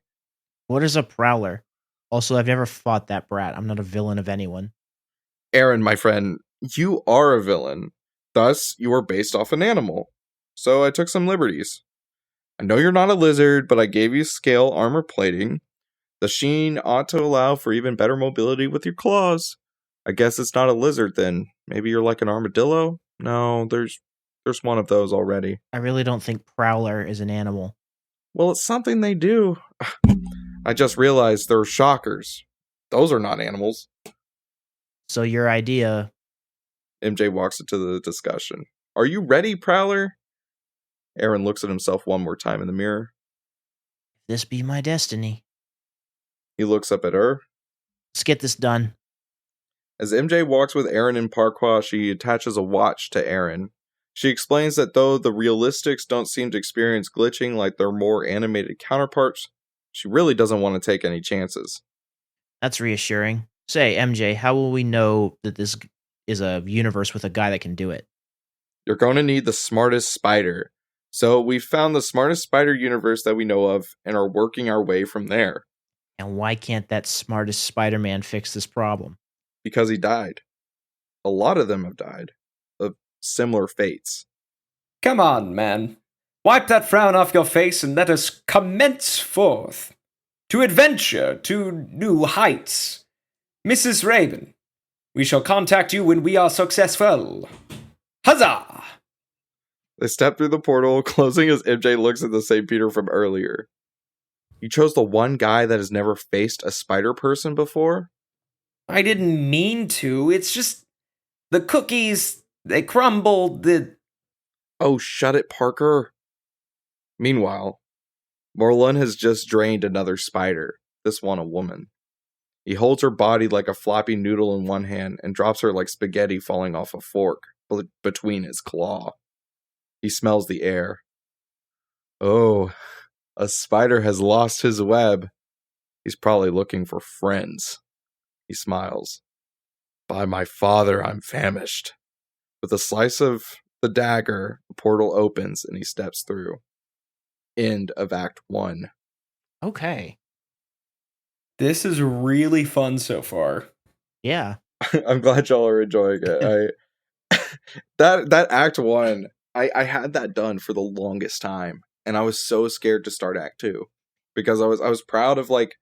What is a Prowler? Also, I've never fought that brat. I'm not a villain of anyone. Aaron, my friend, you are a villain. Thus, you are based off an animal. So I took some liberties. I know you're not a lizard, but I gave you scale armor plating. The sheen ought to allow for even better mobility with your claws. I guess it's not a lizard then. Maybe you're like an armadillo? No, there's one of those already. I really don't think Prowler is an animal. Well, it's something they do. I just realized they're shockers. Those are not animals. So your idea... MJ walks into the discussion. Are you ready, Prowler? Aaron looks at himself one more time in the mirror. This be my destiny. He looks up at her. Let's get this done. As MJ walks with Aaron and Parquagh, she attaches a watch to Aaron. She explains that though the realistics don't seem to experience glitching like their more animated counterparts, she really doesn't want to take any chances. That's reassuring. Say, MJ, how will we know that this is a universe with a guy that can do it? You're going to need the smartest spider. So we've found the smartest spider universe that we know of and are working our way from there. And why can't that smartest Spider-Man fix this problem? Because he died. A lot of them have died. Of similar fates. Come on, man. Wipe that frown off your face and let us commence forth. To adventure, to new heights. Mrs. Raven, we shall contact you when we are successful. Huzzah! They step through the portal, closing as MJ looks at the St. Peter from earlier. You chose the one guy that has never faced a spider person before? I didn't mean to. It's just the cookies, they crumbled. Oh, shut it, Parker. Meanwhile, Morlun has just drained another spider, this one a woman. He holds her body like a floppy noodle in one hand and drops her like spaghetti falling off a fork between his claw. He smells the air. Oh, a spider has lost his web. He's probably looking for friends. He smiles. By my father, I'm famished. With a slice of the dagger, the portal opens and he steps through. End of Act 1. Okay. This is really fun so far. Yeah. I'm glad y'all are enjoying it. That Act 1, I had that done for the longest time, and I was so scared to start Act 2 because I was proud of like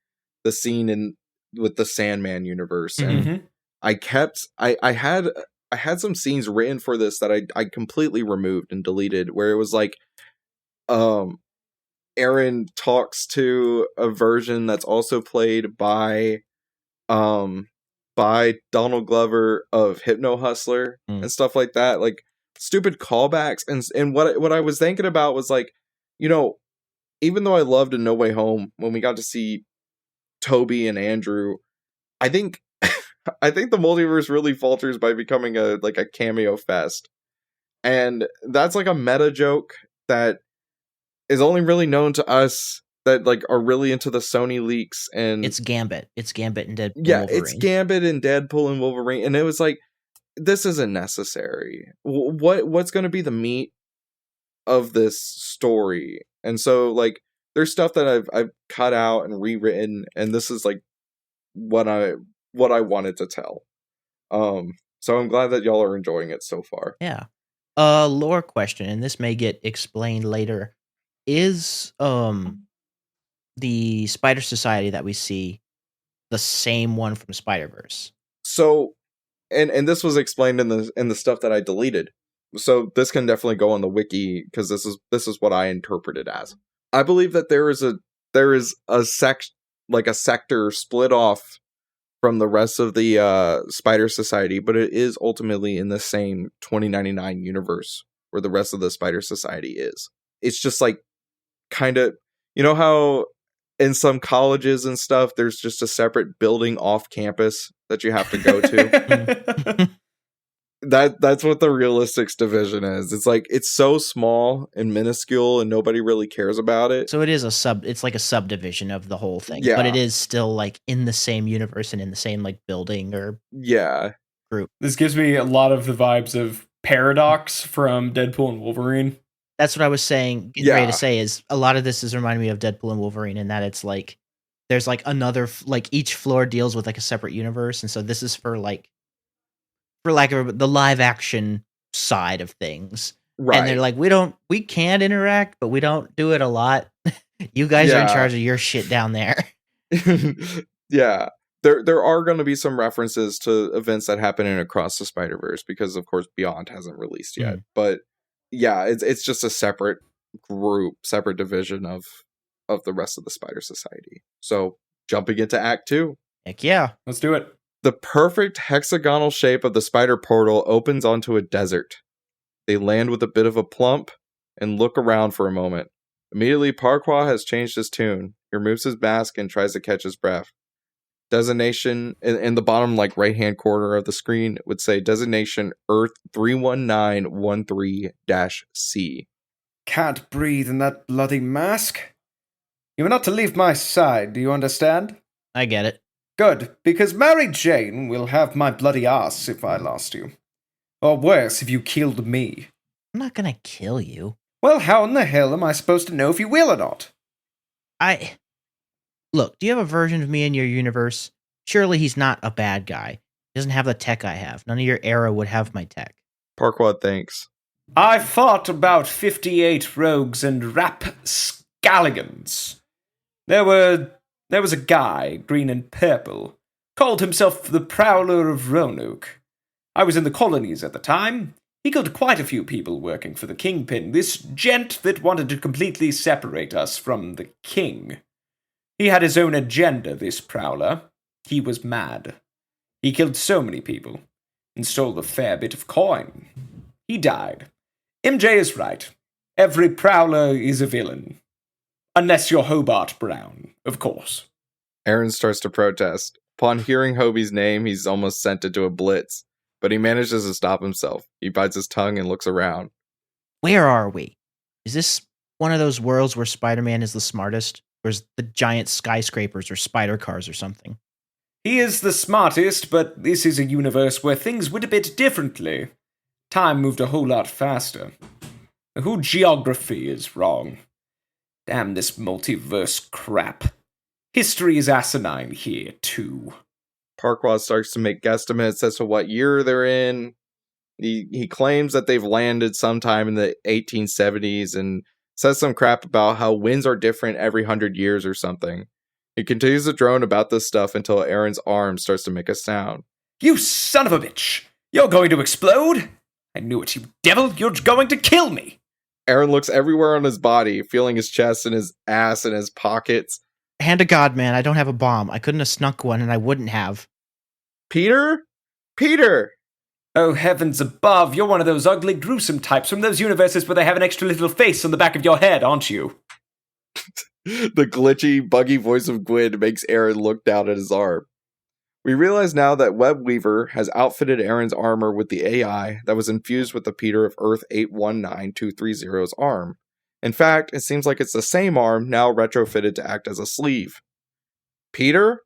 the scene with the Sandman universe, and I had some scenes written for this that I completely removed and deleted, where it was like Aaron talks to a version that's also played by Donald Glover of Hypno Hustler and stuff like that, like stupid callbacks. And what I was thinking about was like, you know, even though I loved in No Way Home when we got to see Toby and Andrew, I think the multiverse really falters by becoming a cameo fest. And that's like a meta joke that is only really known to us that like are really into the Sony leaks. And It's Gambit and Deadpool. Yeah, Wolverine. it's Gambit and Deadpool and Wolverine. And it was like, this isn't necessary. What's going to be the meat of this story? And so like there's stuff that I've cut out and rewritten, and this is like what I wanted to tell. So I'm glad that y'all are enjoying it so far. Yeah. Lore question, and this may get explained later. Is the Spider Society that we see the same one from Spider-Verse? So and this was explained in the stuff that I deleted. So this can definitely go on the wiki because this is what I interpret it as. I believe that there is a sector split off from the rest of the Spider Society, but it is ultimately in the same 2099 universe where the rest of the Spider Society is. It's just like kind of, you know how in some colleges and stuff there's just a separate building off campus that you have to go to. That's what the Realistics division is. It's like it's so small and minuscule and nobody really cares about it. So it is it's like a subdivision of the whole thing. Yeah. But it is still like in the same universe and in the same like building or group. This gives me a lot of the vibes of Paradox from Deadpool and Wolverine. That's what I was saying. Ready to say is a lot of this is reminding me of Deadpool and Wolverine in that it's like there's like another like each floor deals with like a separate universe, and so this is for like the live action side of things. Right. And they're like, we can't interact, but we don't do it a lot. You guys are in charge of your shit down there. Yeah. There are going to be some references to events that happen in Across the Spider-Verse because of course Beyond hasn't released yet. But yeah, it's just a separate group, separate division of the rest of the Spider Society. So jumping into Act 2. Heck yeah. Let's do it. The perfect hexagonal shape of the spider portal opens onto a desert. They land with a bit of a plump and look around for a moment. Immediately, Parquagh has changed his tune. He removes his mask and tries to catch his breath. Designation, in the bottom like right-hand corner of the screen, would say Designation Earth 31913-C. Can't breathe in that bloody mask. You are not to leave my side, do you understand? I get it. Good, because Mary Jane will have my bloody ass if I lost you. Or worse, if you killed me. I'm not gonna kill you. Well, how in the hell am I supposed to know if you will or not? Look, do you have a version of me in your universe? Surely he's not a bad guy. He doesn't have the tech I have. None of your era would have my tech. Parquagh thinks. I fought about 58 rogues and rapscallions. There was a guy, green and purple, called himself the Prowler of Roanoke. I was in the colonies at the time. He killed quite a few people working for the Kingpin, this gent that wanted to completely separate us from the King. He had his own agenda, this Prowler. He was mad. He killed so many people, and stole a fair bit of coin. He died. MJ is right. Every Prowler is a villain. Unless you're Hobart Brown, of course. Aaron starts to protest. Upon hearing Hobie's name, he's almost sent it to a blitz, but he manages to stop himself. He bites his tongue and looks around. Where are we? Is this one of those worlds where Spider-Man is the smartest? Or is the giant skyscrapers or spider cars or something? He is the smartest, but this is a universe where things went a bit differently. Time moved a whole lot faster. The whole geography is wrong. Damn this multiverse crap. History is asinine here, too. Parquagh starts to make guesstimates as to what year they're in. He claims that they've landed sometime in the 1870s and says some crap about how winds are different every 100 years or something. He continues to drone about this stuff until Aaron's arm starts to make a sound. You son of a bitch! You're going to explode? I knew it, you devil! You're going to kill me! Aaron looks everywhere on his body, feeling his chest and his ass and his pockets. Hand to God, man, I don't have a bomb. I couldn't have snuck one, and I wouldn't have. Peter? Peter! Oh, heavens above, you're one of those ugly, gruesome types from those universes where they have an extra little face on the back of your head, aren't you? The glitchy, buggy voice of Gwyn makes Aaron look down at his arm. We realize now that Webweaver has outfitted Aaron's armor with the AI that was infused with the Peter of Earth 819230's arm. In fact, it seems like it's the same arm now retrofitted to act as a sleeve. Peter?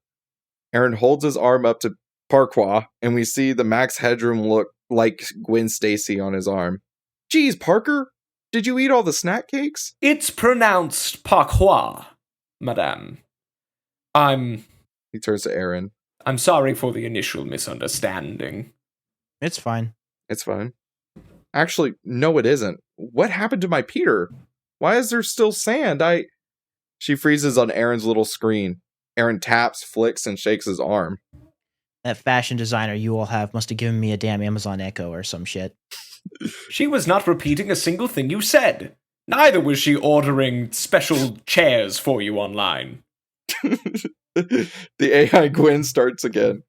Aaron holds his arm up to Parquagh, and we see the Max Headroom look like Gwen Stacy on his arm. Geez, Parker, did you eat all the snack cakes? It's pronounced Parquagh, madame. He turns to Aaron. I'm sorry for the initial misunderstanding. It's fine. It's fine. Actually, no it isn't. What happened to my Peter? Why is there still sand? She freezes on Aaron's little screen. Aaron taps, flicks, and shakes his arm. That fashion designer you all have must have given me a damn Amazon Echo or some shit. She was not repeating a single thing you said. Neither was she ordering special chairs for you online. The AI Gwen starts again.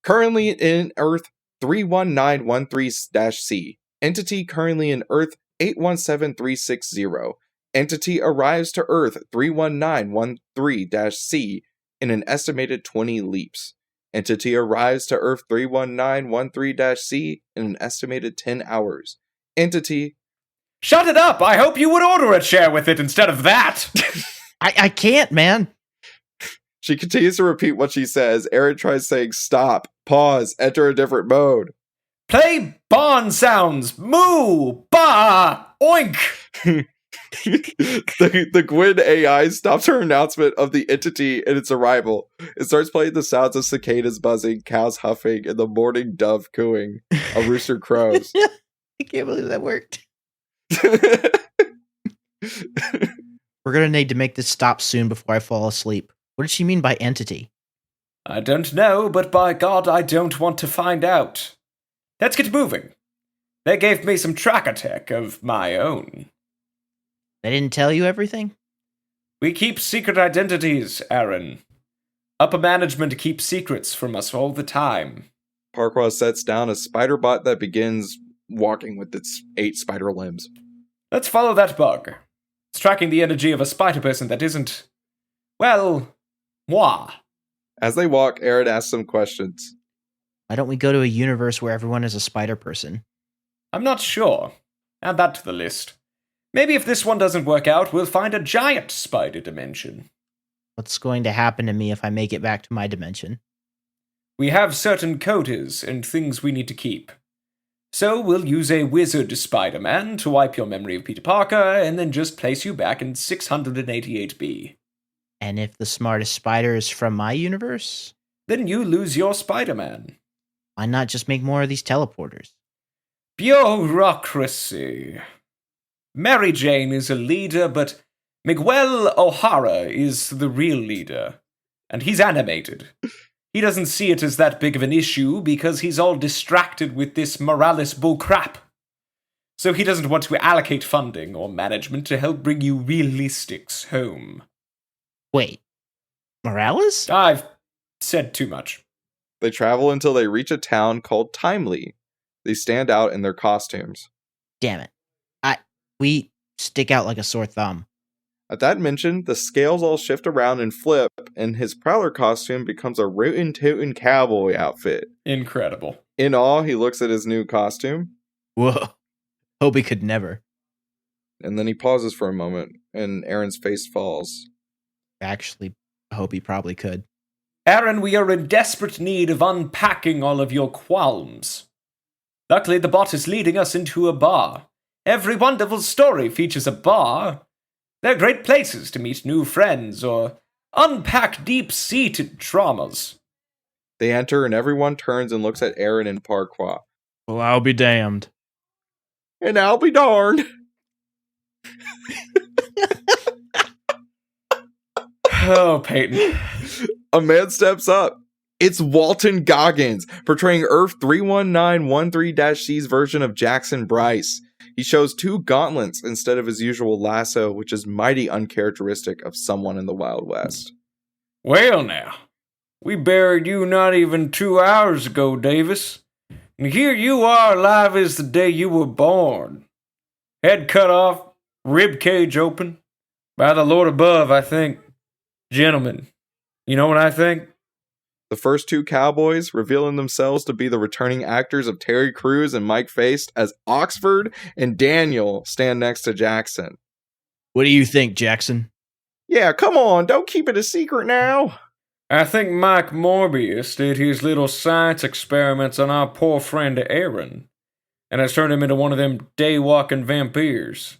Currently in Earth 31913-C. Entity currently in Earth 817360. Entity arrives to Earth 31913-C in an estimated 20 leaps. Entity arrives to Earth 31913-C in an estimated 10 hours. Entity... Shut it up! I hope you would order a chair with it instead of that! I can't, man. She continues to repeat what she says. Aaron tries saying stop, pause, enter a different mode. Play barn sounds! Moo! Ba! Oink! The Gwen AI stops her announcement of the entity and its arrival. It starts playing the sounds of cicadas buzzing, cows huffing, and the morning dove cooing. A rooster crows. I can't believe that worked. We're gonna need to make this stop soon before I fall asleep. What did she mean by entity? I don't know, but by God, I don't want to find out. Let's get moving. They gave me some tracker tech of my own. They didn't tell you everything? We keep secret identities, Aaron. Upper management keeps secrets from us all the time. Parquagh sets down a spider bot that begins walking with its 8 spider limbs. Let's follow that bug. It's tracking the energy of a spider person that isn't, well, moi. As they walk, Aaron asks some questions. Why don't we go to a universe where everyone is a spider person? I'm not sure. Add that to the list. Maybe if this one doesn't work out, we'll find a giant spider dimension. What's going to happen to me if I make it back to my dimension? We have certain codes and things we need to keep. So we'll use a wizard Spider-Man to wipe your memory of Peter Parker and then just place you back in 688B. And if the smartest spider is from my universe? Then you lose your Spider-Man. Why not just make more of these teleporters? Bureaucracy. Mary Jane is a leader, but Miguel O'Hara is the real leader. And he's animated. He doesn't see it as that big of an issue because he's all distracted with this Morales bullcrap. So he doesn't want to allocate funding or management to help bring you realistics home. Wait, Morales? I've said too much. They travel until they reach a town called Timely. They stand out in their costumes. Damn it. We stick out like a sore thumb. At that mention, the scales all shift around and flip, and his Prowler costume becomes a rootin' tootin' cowboy outfit. Incredible. In awe, he looks at his new costume, Whoa. Hobie could never. and then he pauses for a moment, and Aaron's face falls. Actually, Hobie probably could. Aaron, we are in desperate need of unpacking all of your qualms. Luckily, the bot is leading us into a bar. Every wonderful story features a bar. They're great places to meet new friends or unpack deep-seated traumas. They enter, and everyone turns and looks at Aaron and Parquagh. Well, I'll be damned. And I'll be darned. Oh, Peyton. A man steps up. It's Walton Goggins, portraying Earth 31913-C's version of Jackson Bryce. He shows two gauntlets instead of his usual lasso, which is mighty uncharacteristic of someone in the Wild West. Well now, we buried you not even 2 hours ago, Davis. And here you are alive as the day you were born. Head cut off, rib cage open. By the Lord above, I think. Gentlemen, you know what I think? The first two cowboys, revealing themselves to be the returning actors of Terry Crews and Mike Faced, as Oxford and Daniel stand next to Jackson. What do you think, Jackson? Yeah, come on, don't keep it a secret now. I think Mike Morbius did his little science experiments on our poor friend Aaron, and has turned him into one of them day-walking vampires.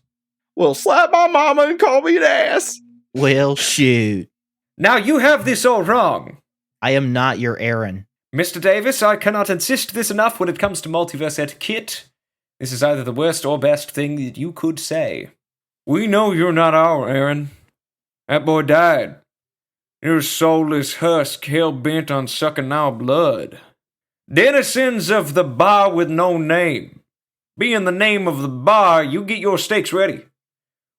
Well, slap my mama and call me an ass. Well, shoot. Now you have this all wrong. I am not your Aaron. Mr. Davis, I cannot insist this enough when it comes to multiverse etiquette. This is either the worst or best thing that you could say. We know you're not our Aaron. That boy died. You're a soulless husk hell-bent on sucking our blood. Denizens of the bar with no name. Being the name of the bar, you get your steaks ready.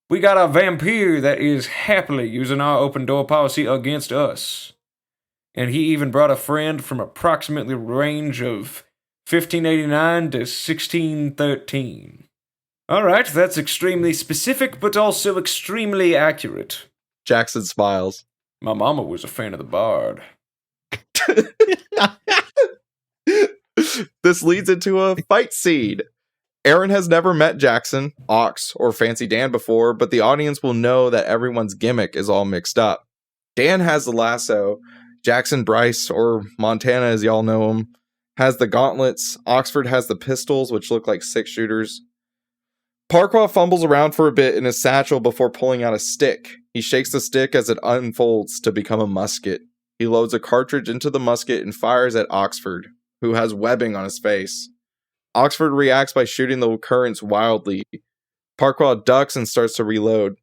We got a vampire that is happily using our open door policy against us. And he even brought a friend from approximately range of 1589 to 1613. Alright, that's extremely specific, but also extremely accurate. Jackson smiles. My mama was a fan of the Bard. This leads into a fight scene. Aaron has never met Jackson, Ox, or Fancy Dan before, but the audience will know that everyone's gimmick is all mixed up. Dan has the lasso. Jackson Bryce, or Montana as y'all know him, has the gauntlets. Oxford has the pistols, which look like 6-shooters. Parquagh fumbles around for a bit in his satchel before pulling out a stick. He shakes the stick as it unfolds to become a musket. He loads a cartridge into the musket and fires at Oxford, who has webbing on his face. Oxford reacts by shooting the currents wildly. Parquagh ducks and starts to reload.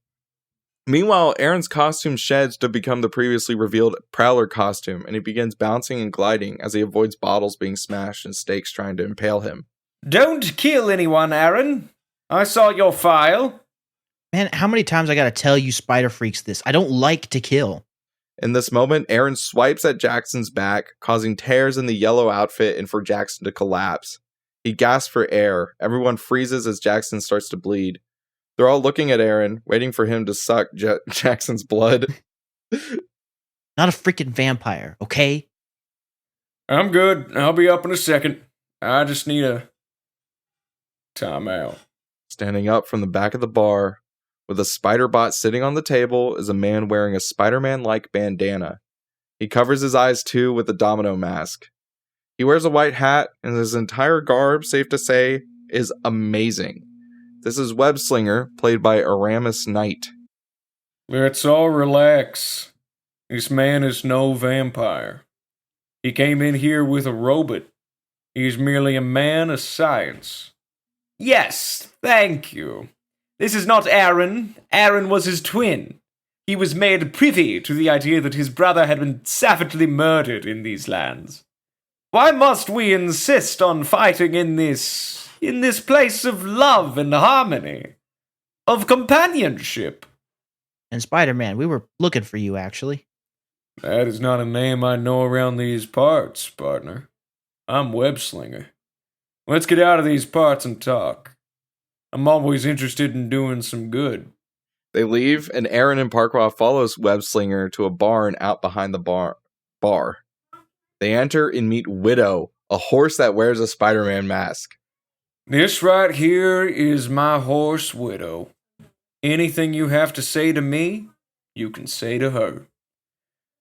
Meanwhile, Aaron's costume sheds to become the previously revealed Prowler costume, and he begins bouncing and gliding as he avoids bottles being smashed and stakes trying to impale him. Don't kill anyone, Aaron. I saw your file. Man, how many times I gotta tell you spider freaks this? I don't like to kill. In this moment, Aaron swipes at Jackson's back, causing tears in the yellow outfit and for Jackson to collapse. He gasps for air. Everyone freezes as Jackson starts to bleed. They're all looking at Aaron, waiting for him to suck Jackson's blood. Not a freaking vampire, okay? I'm good. I'll be up in a second. I just need a timeout. Standing up from the back of the bar, with a spider bot sitting on the table, is a man wearing a Spider-Man-like bandana. He covers his eyes too with a domino mask. He wears a white hat, and his entire garb, safe to say, is amazing. This is Webslinger, played by Aramis Knight. Let's all relax. This man is no vampire. He came in here with a robot. He's merely a man of science. Yes, thank you. This is not Aaron. Aaron was his twin. He was made privy to the idea that his brother had been savagely murdered in these lands. Why must we insist on fighting in this in this place of love and harmony, of companionship. And Spider-Man, we were looking for you, actually. That is not a name I know around these parts, partner. I'm Webslinger. Let's get out of these parts and talk. I'm always interested in doing some good. They leave, and Aaron and Parquagh follows Webslinger to a barn out behind the bar. They enter and meet Widow, a horse that wears a Spider-Man mask. This right here is my horse, Widow. Anything you have to say to me, you can say to her.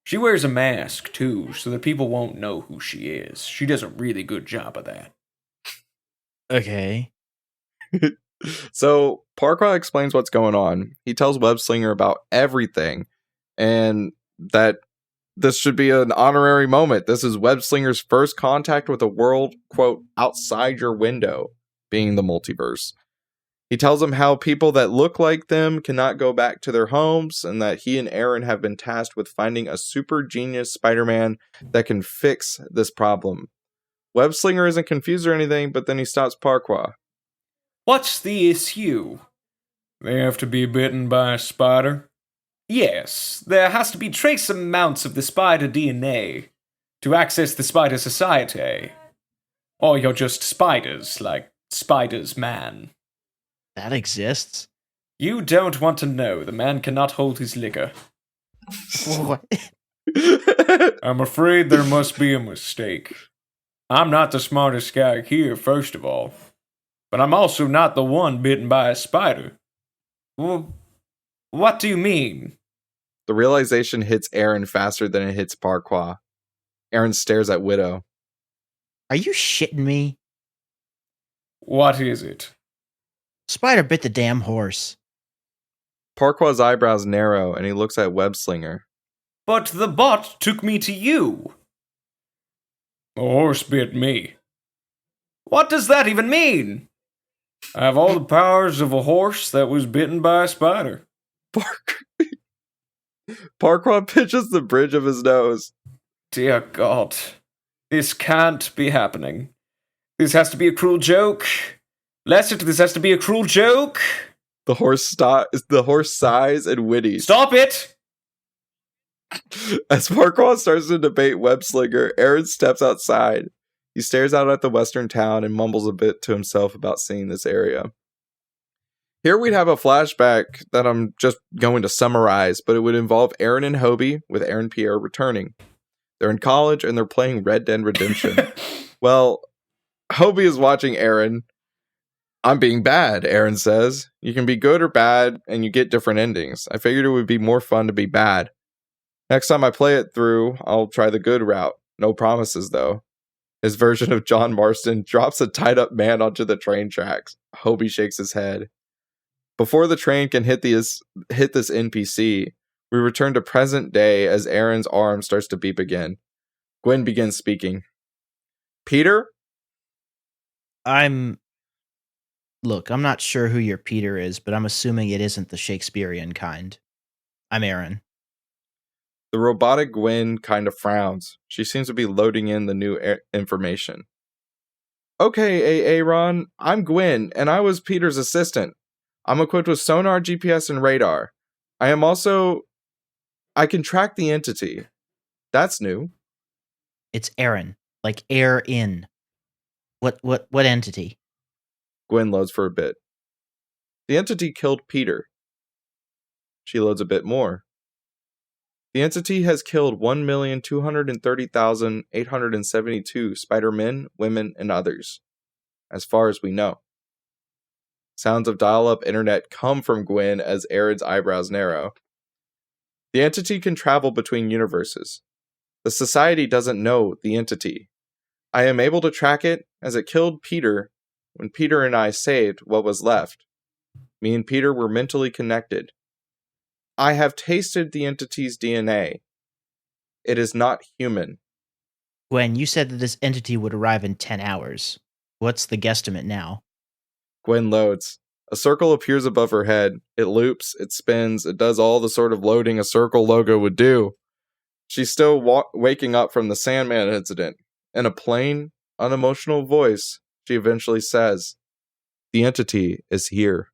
She wears a mask, too, so that people won't know who she is. She does a really good job of that. Okay. So Parquagh explains what's going on. He tells Webslinger about everything, and that this should be an honorary moment. This is Webslinger's first contact with a world, quote, outside your window, being the multiverse. He tells him how people that look like them cannot go back to their homes, and that he and Aaron have been tasked with finding a super genius Spider-Man that can fix this problem. Webslinger isn't confused or anything, but then he stops Parquagh. What's the issue? They have to be bitten by a spider? Yes, there has to be trace amounts of the spider DNA to access the spider society. Or you're just spiders, like Spider's man. That exists? You don't want to know. The man cannot hold his liquor. What? I'm afraid there must be a mistake. I'm not the smartest guy here, first of all. But I'm also not the one bitten by a spider. Well, what do you mean? The realization hits Aaron faster than it hits Parquagh. Aaron stares at Widow. Are you shitting me? What is it? Spider bit the damn horse. Parquagh's eyebrows narrow, and he looks at Webslinger. But the bot took me to you. The horse bit me. What does that even mean? I have all the powers of a horse that was bitten by a spider. Parquagh pinches the bridge of his nose. Dear God. This can't be happening. This has to be a cruel joke. Lester, this has to be a cruel joke. The horse sighs and whinnies. Stop it! As Parquagh starts to debate Webslinger, Aaron steps outside. He stares out at the western town and mumbles a bit to himself about seeing this area. Here we'd have a flashback that I'm just going to summarize, but it would involve Aaron and Hobie, with Aaron Pierre returning. They're in college and they're playing Red Dead Redemption. Well, Hobie is watching Aaron. I'm being bad, Aaron says. You can be good or bad, and you get different endings. I figured it would be more fun to be bad. Next time I play it through, I'll try the good route. No promises, though. His version of John Marston drops a tied-up man onto the train tracks. Hobie shakes his head. Before the train can hit this NPC, we return to present day as Aaron's arm starts to beep again. Gwen begins speaking. Peter? Look, I'm not sure who your Peter is, but I'm assuming it isn't the Shakespearean kind. I'm Aaron. The robotic Gwen kind of frowns. She seems to be loading in the new information. Okay, Aaron, I'm Gwen, and I was Peter's assistant. I'm equipped with sonar, GPS, and radar. I can track the entity. That's new. It's Aaron, like air in. What entity? Gwen loads for a bit. The entity killed Peter. She loads a bit more. The entity has killed 1,230,872 Spider-Men, women, and others, as far as we know. Sounds of dial-up internet come from Gwen as Aaron's eyebrows narrow. The entity can travel between universes. The society doesn't know the entity. I am able to track it as it killed Peter when Peter and I saved what was left. Me and Peter were mentally connected. I have tasted the entity's DNA. It is not human. Gwen, you said that this entity would arrive in 10 hours. What's the guesstimate now? Gwen loads. A circle appears above her head. It loops, it spins, it does all the sort of loading a circle logo would do. She's still waking up from the Sandman incident. In a plain, unemotional voice, she eventually says, The entity is here.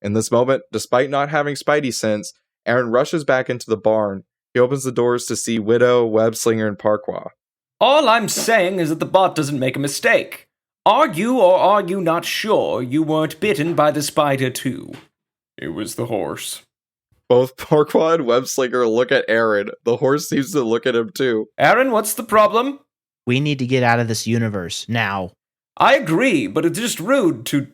In this moment, despite not having Spidey sense, Aaron rushes back into the barn. He opens the doors to see Widow, Webslinger, and Parquagh. All I'm saying is that the bot doesn't make a mistake. Are you or are you not sure you weren't bitten by the spider too? It was the horse. Both Parquagh and Webslinger look at Aaron. The horse seems to look at him too. Aaron, what's the problem? We need to get out of this universe now. I agree, but it's just rude to...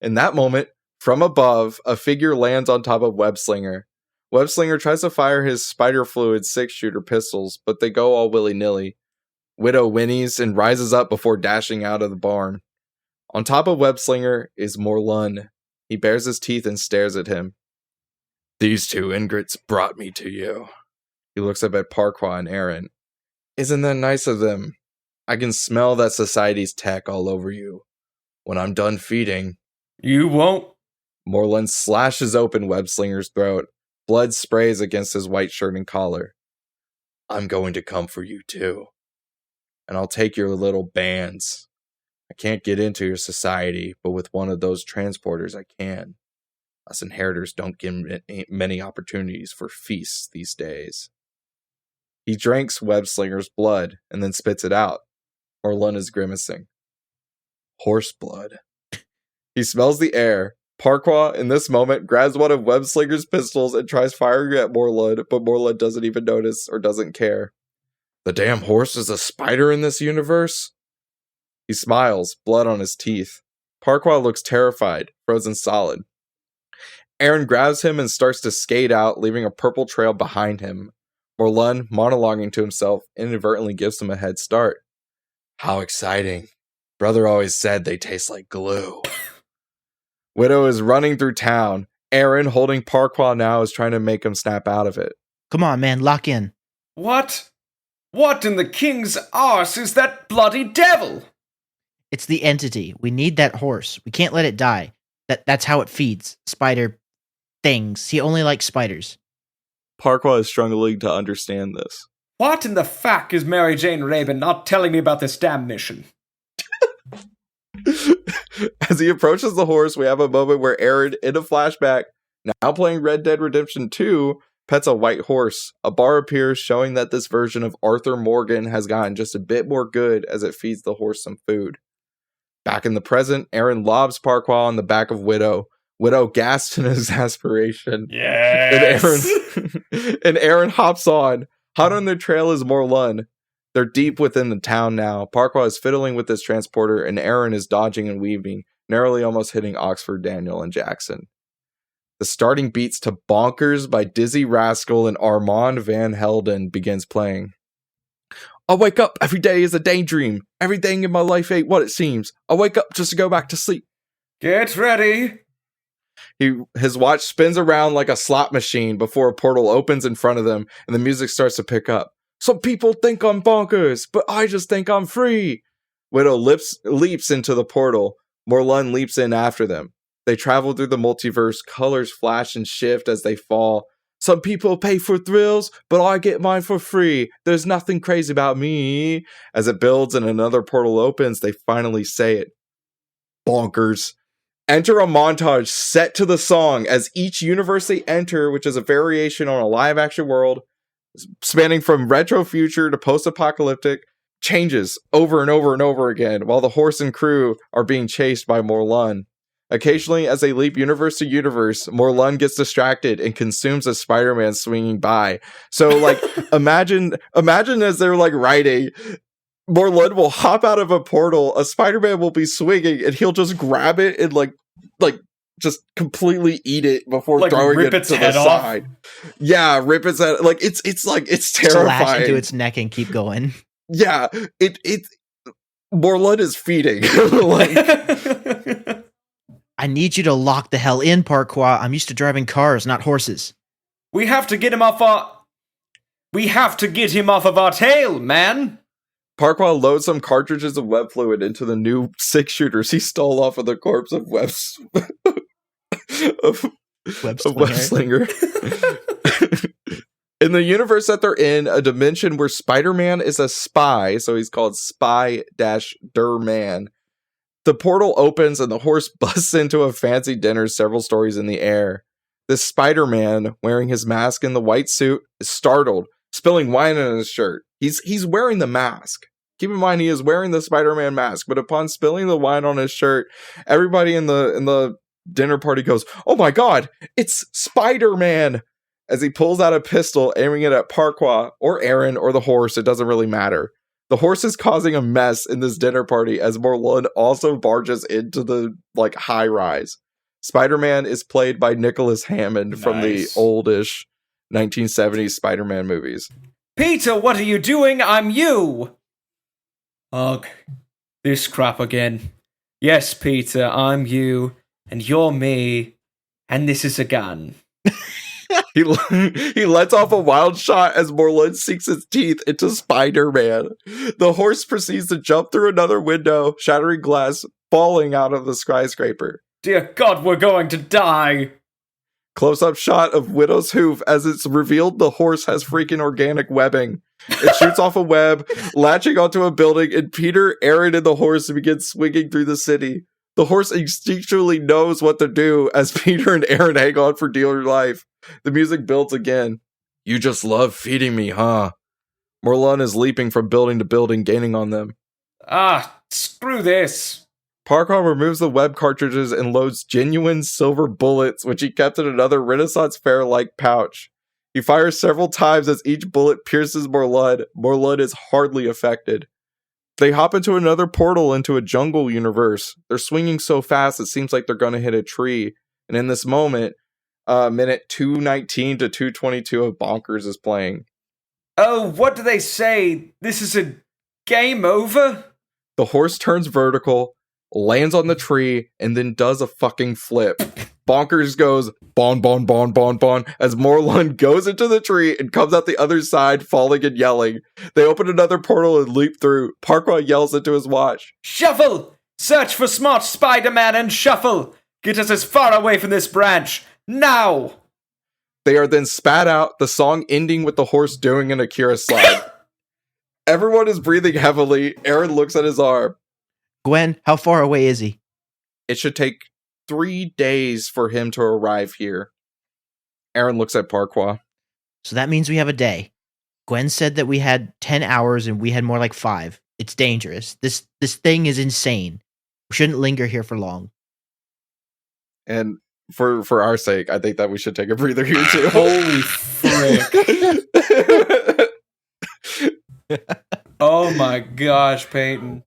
In that moment, from above, a figure lands on top of Webslinger. Webslinger tries to fire his spider fluid 6-shooter pistols, but they go all willy-nilly. Widow whinnies and rises up before dashing out of the barn. On top of Webslinger is Morlun. He bares his teeth and stares at him. These two ingrates brought me to you. He looks up at Parquagh and Aaron. Isn't that nice of them? I can smell that society's tech all over you. When I'm done feeding... You won't... Morlun slashes open Webslinger's throat. Blood sprays against his white shirt and collar. I'm going to come for you too. And I'll take your little bands. I can't get into your society, but with one of those transporters I can. Us inheritors don't get many opportunities for feasts these days. He drinks Webslinger's blood and then spits it out. Morlun is grimacing. Horse blood. He smells the air. Parquagh, in this moment, grabs one of Webslinger's pistols and tries firing at Morlun, but Morlun doesn't even notice or doesn't care. The damn horse is a spider in this universe? He smiles, blood on his teeth. Parquagh looks terrified, frozen solid. Aaron grabs him and starts to skate out, leaving a purple trail behind him. Morlun, monologuing to himself, inadvertently gives him a head start. How exciting. Brother always said they taste like glue. Widow is running through town. Aaron, holding Parquagh now, is trying to make him snap out of it. Come on, man, lock in. What? What in the king's arse is that bloody devil? It's the entity. We need that horse. We can't let it die. That's how it feeds. Spider things. He only likes spiders. Parquagh is struggling to understand this. What in the fuck is Mary Jane Raven not telling me about this damn mission? As he approaches the horse, we have a moment where Aaron, in a flashback, now playing Red Dead Redemption 2, pets a white horse. A bar appears showing that this version of Arthur Morgan has gotten just a bit more good as it feeds the horse some food. Back in the present, Aaron lobs Parquagh on the back of Widow. Widow gasps in exasperation. Yes! And Aaron hops on. Hot on their trail is Morlun. They're deep within the town now. Parquagh is fiddling with his transporter, and Aaron is dodging and weaving, narrowly almost hitting Oxford, Daniel, and Jackson. The starting beats to Bonkers by Dizzy Rascal and Armand Van Helden begins playing. I wake up, every day is a daydream. Everything in my life ain't what it seems. I wake up just to go back to sleep. Get ready. His watch spins around like a slot machine before a portal opens in front of them, and the music starts to pick up. Some people think I'm bonkers, but I just think I'm free. Widow leaps into the portal. Morlun leaps in after them. They travel through the multiverse. Colors flash and shift as they fall. Some people pay for thrills, but I get mine for free. There's nothing crazy about me. As it builds and another portal opens, they finally say it. Bonkers. Enter a montage set to the song as each universe they enter, which is a variation on a live-action world, spanning from retro future to post-apocalyptic, changes over and over and over again, while the horse and crew are being chased by Morlun. Occasionally, as they leap universe to universe, Morlun gets distracted and consumes a Spider-Man swinging by. So, like, imagine as they're, like, writing, Morlun will hop out of a portal, a Spider-Man will be swinging, and he'll just grab it and, like just completely eat it before like throwing rip it its to head the off? side. Yeah, rip its head. Like, it's terrifying. Slash into its neck and keep going. Yeah, it Morlun is feeding. Like, I need you to lock the hell in, Parquagh. I'm used to driving cars, not horses. We have to get him off of our tail, man. Parquagh loads some cartridges of web fluid into the new 6-shooters he stole off of the corpse of Webslinger. In the universe that they're in, a dimension where Spider-Man is a spy, so he's called Spy-Der-Man. The portal opens and the horse busts into a fancy dinner several stories in the air. This Spider-Man, wearing his mask and the white suit, is startled, spilling wine on his shirt. He's wearing the mask. Keep in mind, he is wearing the Spider-Man mask, but upon spilling the wine on his shirt, everybody in the dinner party goes, "Oh my god, it's Spider-Man!" As he pulls out a pistol, aiming it at Parquagh, or Aaron, or the horse, it doesn't really matter. The horse is causing a mess in this dinner party as Morlun also barges into the, high rise. Spider-Man is played by Nicholas Hammond from the oldish 1970s Spider-Man movies. Peter, what are you doing? I'm you! Ugh, this crap again. Yes, Peter, I'm you, and you're me, and this is a gun. He lets off a wild shot as Morlun sinks his teeth into Spider-Man. The horse proceeds to jump through another window, shattering glass, falling out of the skyscraper. Dear God, we're going to die! Close-up shot of Widow's hoof as it's revealed the horse has freaking organic webbing. It shoots off a web, latching onto a building, and Peter, Aaron, and the horse begin swinging through the city. The horse instinctually knows what to do as Peter and Aaron hang on for dear life. The music builds again. You just love feeding me, huh? Morlun is leaping from building to building, gaining on them. Ah, screw this. Parquagh removes the web cartridges and loads genuine silver bullets, which he kept in another Renaissance fair-like pouch. He fires several times as each bullet pierces Morlun. Morlun is hardly affected. They hop into another portal into a jungle universe. They're swinging so fast it seems like they're going to hit a tree. And in this moment, minute 219 to 222 of Bonkers is playing. Oh, what do they say? This is a game over? The horse turns vertical, lands on the tree, and then does a fucking flip. Bonkers goes, bon, bon, bon, bon, bon, as Morlun goes into the tree and comes out the other side, falling and yelling. They open another portal and leap through. Parquagh yells into his watch. Shuffle! Search for smart Spider-Man and shuffle! Get us as far away from this branch! Now! They are then spat out, the song ending with the horse doing an Akira slide. Everyone is breathing heavily. Aaron looks at his arm. Gwen, how far away is he? It should take 3 days for him to arrive here. Aaron looks at Parquagh. So that means we have a day. Gwen said that we had 10 hours and we had more like 5. It's dangerous. This thing is insane. We shouldn't linger here for long. And for our sake, I think that we should take a breather here too. Holy frick. Oh my gosh, Peyton.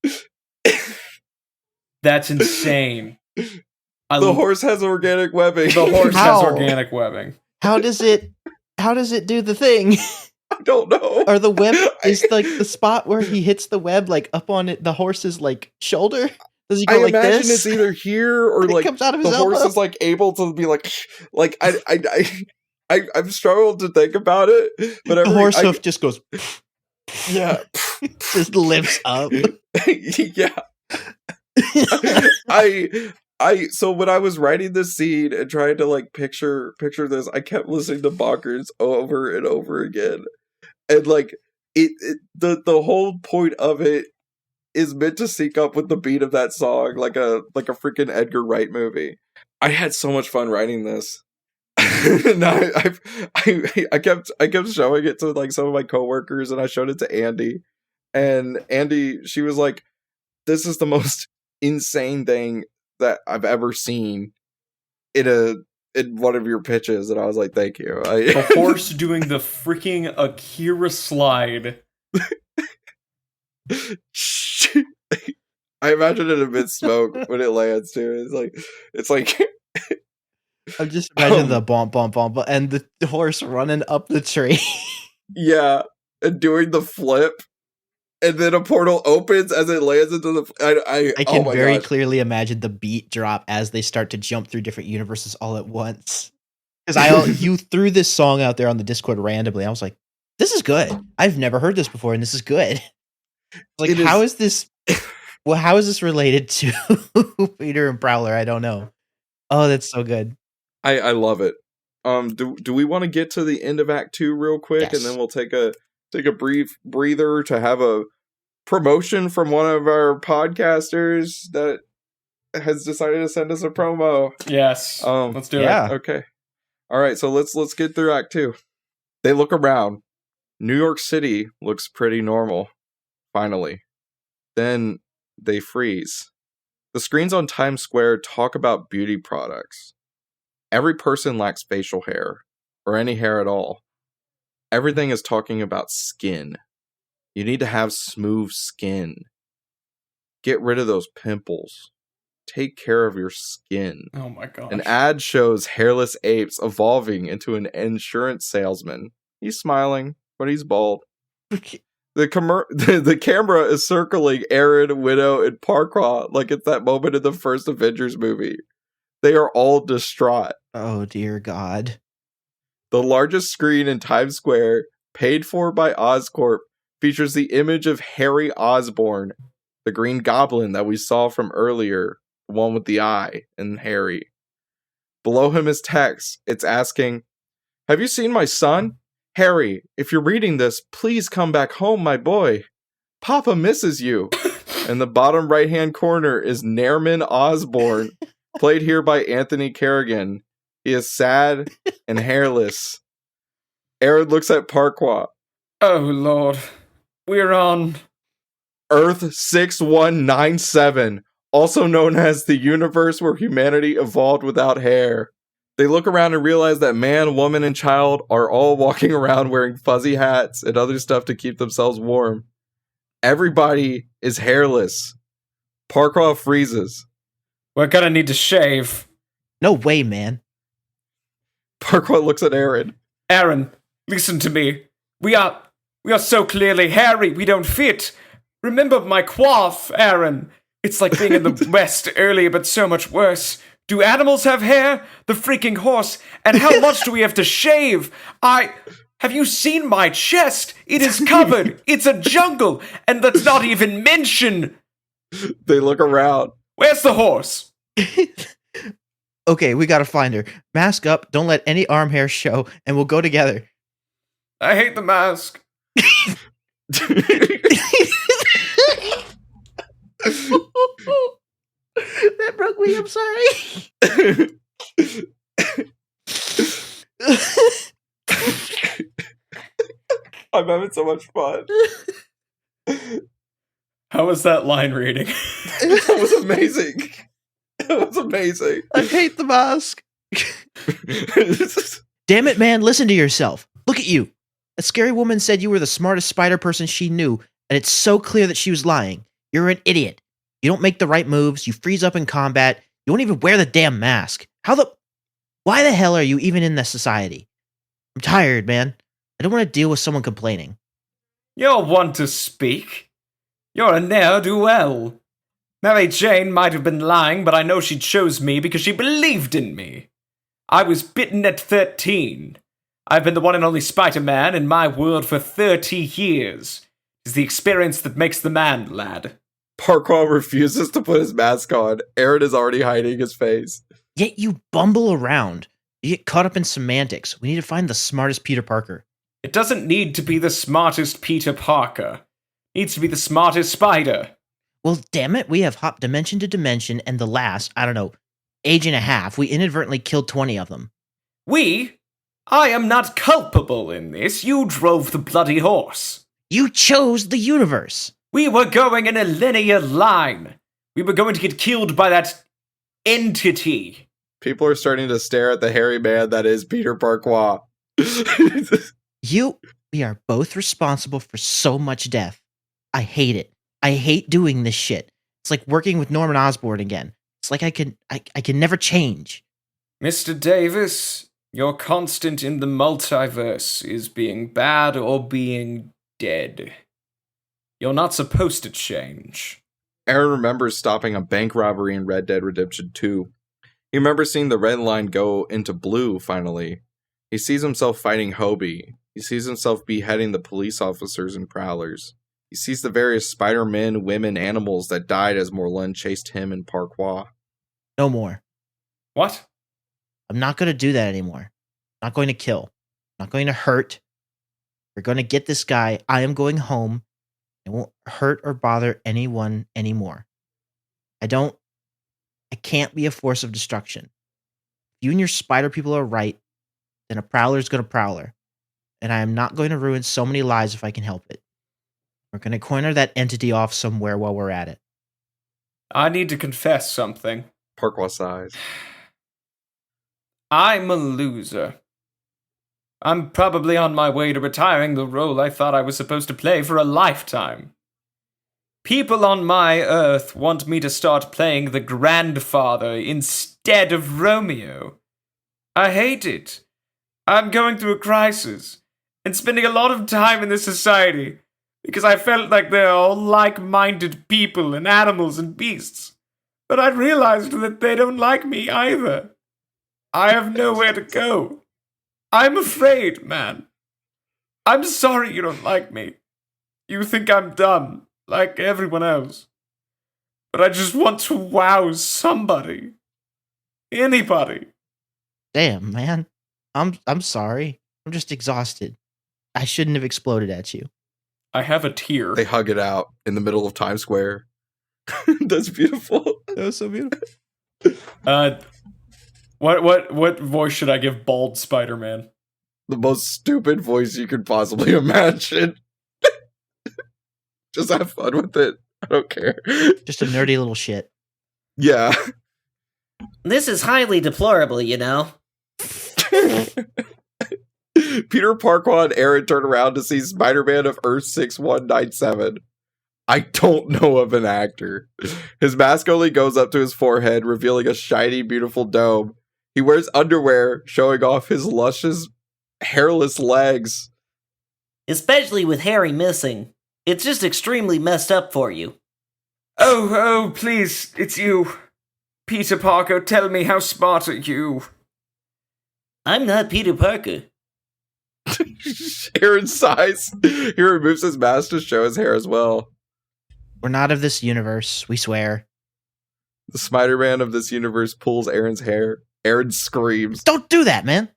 That's insane. The horse has organic webbing. The horse How? has organic webbing. How does it do the thing? I don't know. Or the web is like the spot where he hits the web like up on it, the horse's like shoulder? Does he go I like imagine this? it's either here or It like comes out of the his horse elbow. is like able to be like I've struggled to think about it, but The horse hoof just goes yeah. just lifts up. Yeah. So when I was writing this scene and trying to like picture this, I kept listening to Bonkers over and over again. And like the whole point of it is meant to sync up with the beat of that song, like a freaking Edgar Wright movie. I had so much fun writing this. And I kept showing it to like some of my coworkers, and I showed it to ANDIE. And ANDIE, she was like, "This is the most insane thing that I've ever seen in one of your pitches." And I was like, "Thank you." The horse doing the freaking Akira slide. I imagine it amid smoke when it lands too. It's like I'm just imagining the bomb and the horse running up the tree. yeah, and doing the flip, and then a portal opens as it lands into the. I can very gosh. clearly imagine the beat drop as they start to jump through different universes all at once. Because you threw this song out there on the Discord randomly. I was like, "This is good. I've never heard this before, and this is good." Like, how is this? Well, how is this related to Peter and Prowler? I don't know. Oh, that's so good. I love it. Do we want to get to the end of Act 2 real quick, Yes. and then we'll take a brief breather to have a promotion from one of our podcasters that has decided to send us a promo. Yes. Let's do yeah. it. Okay. All right, so let's get through Act 2. They look around. New York City looks pretty normal, finally. Then they freeze. The screens on Times Square talk about beauty products. Every person lacks facial hair, or any hair at all. Everything is talking about skin. You need to have smooth skin. Get rid of those pimples. Take care of your skin. Oh my gosh. An ad shows hairless apes evolving into an insurance salesman. He's smiling, but he's bald. The camera is circling Aaron, Widow, and Parquagh like it's that moment in the first Avengers movie. They are all distraught. Oh, dear God. The largest screen in Times Square, paid for by Oscorp, features the image of Harry Osborn, the Green Goblin that we saw from earlier, the one with the eye, and Harry. Below him is text. It's asking, "Have you seen my son? Harry, if you're reading this, please come back home, my boy. Papa misses you." In the bottom right-hand corner is Nairman Osborn, played here by Anthony Kerrigan. He is sad and hairless. Aaron looks at Parquagh. Oh, Lord. We're on Earth 6197, also known as the universe where humanity evolved without hair. They look around and realize that man, woman, and child are all walking around wearing fuzzy hats and other stuff to keep themselves warm. Everybody is hairless. Parquagh freezes. We're gonna need to shave. No way, man. Parquagh looks at Aaron. Aaron, listen to me. We are so clearly hairy, we don't fit. Remember my coif, Aaron. It's like being in the West earlier, but so much worse. Do animals have hair? The freaking horse. And how much do we have to shave? Have you seen my chest? It is covered. It's a jungle. And let's not even mention. They look around. Where's the horse? Okay, we gotta find her. Mask up, don't let any arm hair show, and we'll go together. I hate the mask. That broke me, I'm sorry. I'm having so much fun. How was that line reading? That was amazing. That was amazing. I hate the mask. Damn it, man, listen to yourself. Look at you. A scary woman said you were the smartest spider person she knew, and it's so clear that she was lying. You're an idiot. You don't make the right moves, you freeze up in combat, you won't even wear the damn mask. Why the hell are you even in this society? I'm tired, man. I don't want to deal with someone complaining. You're one to speak. You're a ne'er-do-well. Mary Jane might have been lying, but I know she chose me because she believed in me. I was bitten at 13. I've been the one and only Spider-Man in my world for 30 years. It's the experience that makes the man, lad. Parquagh refuses to put his mask on. Aaron is already hiding his face. Yet you bumble around. You get caught up in semantics. We need to find the smartest Peter Parker. It doesn't need to be the smartest Peter Parker. It needs to be the smartest Spider. Well, damn it, we have hopped dimension to dimension, and the last, age and a half, we inadvertently killed 20 of them. I am not culpable in this. You drove the bloody horse. You chose the universe. We were going in a linear line. We were going to get killed by that entity. People are starting to stare at the hairy man that is Peter Parquagh. We are both responsible for so much death. I hate it. I hate doing this shit. It's like working with Norman Osborn again. It's like I can never change. Mr. Davis, your constant in the multiverse is being bad or being dead. You're not supposed to change. Aaron remembers stopping a bank robbery in Red Dead Redemption 2. He remembers seeing the red line go into blue, finally. He sees himself fighting Hobie. He sees himself beheading the police officers and Prowlers. He sees the various Spider-Men, women, animals that died as Morlun chased him and Parquagh. No more. What? I'm not going to do that anymore. I'm not going to kill. I'm not going to hurt. We're going to get this guy. I am going home. I won't hurt or bother anyone anymore. I don't I can't be a force of destruction. If you and your spider people are right, then a Prowler's going to Prowler. And I am not going to ruin so many lives if I can help it. We're going to corner that entity off somewhere while we're at it. I need to confess something. Parquagh sighs. I'm a loser. I'm probably on my way to retiring the role I thought I was supposed to play for a lifetime. People on my Earth want me to start playing the grandfather instead of Romeo. I hate it. I'm going through a crisis and spending a lot of time in this society because I felt like they're all like-minded people and animals and beasts. But I realized that they don't like me either. I have nowhere to go. I'm afraid, man. I'm sorry you don't like me. You think I'm dumb, like everyone else. But I just want to wow somebody. Anybody. Damn, man. I'm sorry. I'm just exhausted. I shouldn't have exploded at you. I have a tear. They hug it out in the middle of Times Square. That's beautiful. That was so beautiful. What voice should I give bald Spider-Man? The most stupid voice you could possibly imagine. Just have fun with it. I don't care. Just a nerdy little shit. Yeah. This is highly deplorable, you know. Peter Parquagh and Aaron turn around to see Spider-Man of Earth 6197. I don't know of an actor. His mask only goes up to his forehead, revealing a shiny, beautiful dome. He wears underwear, showing off his luscious, hairless legs. Especially with Harry missing. It's just extremely messed up for you. Oh, please, it's you. Peter Parker, tell me, how smart are you? I'm not Peter Parker. Aaron sighs. He removes his mask to show his hair as well. We're not of this universe, we swear. The Spider-Man of this universe pulls Aaron's hair. Aaron screams. Don't do that, man.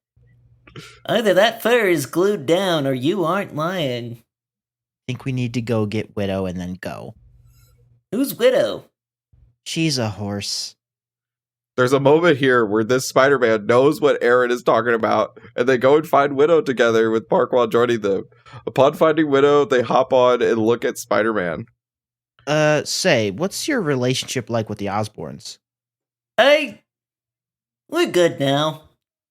Either that fur is glued down or you aren't lying. Think we need to go get Widow and then go. Who's Widow? She's a horse. There's a moment here where this Spider-Man knows what Aaron is talking about, and they go and find Widow together with Parquagh joining them. Upon finding Widow, they hop on and look at Spider-Man. Say, what's your relationship like with the Osborns? We're good now.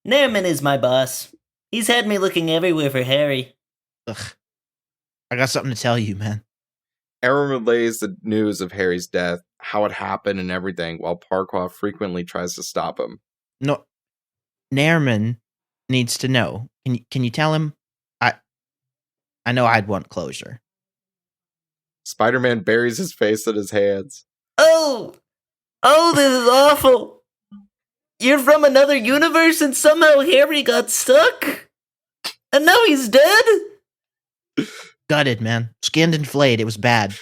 Nairman is my boss. He's had me looking everywhere for Harry. Ugh. I got something to tell you, man. Aaron relays the news of Harry's death, how it happened and everything, while Parquagh frequently tries to stop him. No, Nairman needs to know. Can you tell him? I know I'd want closure. Spider-Man buries his face in his hands. Oh, this is awful. You're from another universe and somehow Harry got stuck? And now he's dead? Gutted, man. Skinned and flayed. It was bad.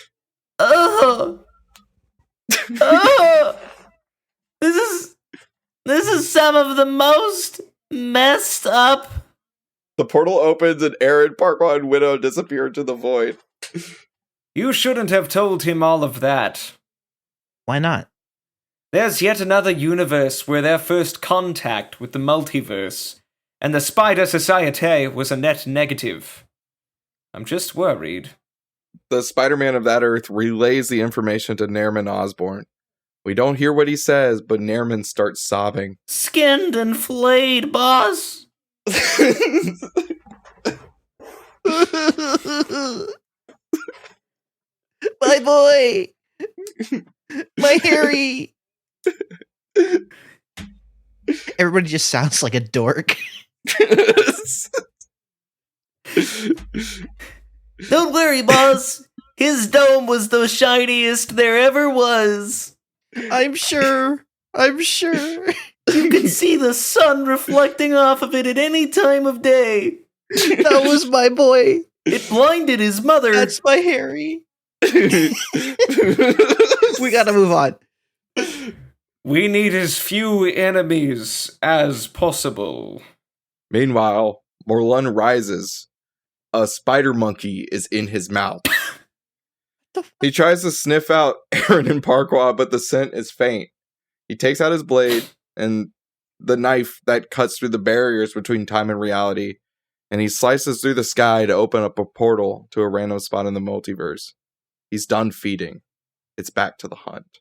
Oh. This is some of the most messed up. The portal opens and Aaron, Parquagh, and Widow disappear into the void. You shouldn't have told him all of that. Why not? There's yet another universe where their first contact with the multiverse and the Spider Society was a net negative. I'm just worried. The Spider-Man of that Earth relays the information to Nairman Osborn. We don't hear what he says, but Nairman starts sobbing. Skinned and flayed, boss. My boy! My Harry! Everybody just sounds like a dork. Don't worry, boss. His dome was the shiniest there ever was. I'm sure. You can see the sun reflecting off of it at any time of day. That was my boy. It blinded his mother. That's my Harry. We gotta move on. We need as few enemies as possible. Meanwhile, Morlun rises. A spider monkey is in his mouth. He tries to sniff out Aaron and Parquagh, but the scent is faint. He takes out his blade and the knife that cuts through the barriers between time and reality, and he slices through the sky to open up a portal to a random spot in the multiverse. He's done feeding. It's back to the hunt.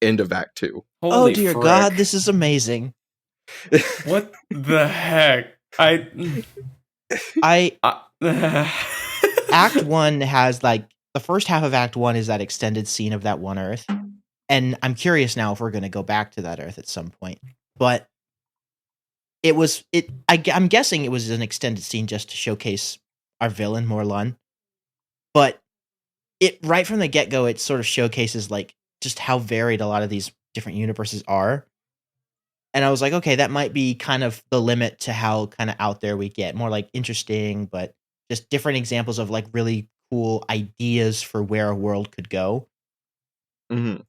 End of Act 2. Holy dear frick. God, this is amazing. What the heck? I Act 1 has like the first half of Act 1 is that extended scene of that one Earth. And I'm curious now if we're going to go back to that Earth at some point. But I'm guessing it was an extended scene just to showcase our villain, Morlun. But it right from the get-go, it sort of showcases like just how varied a lot of these different universes are. And I was like, okay, that might be kind of the limit to how kind of out there we get. More like interesting, but just different examples of like really cool ideas for where a world could go. Mm-hmm.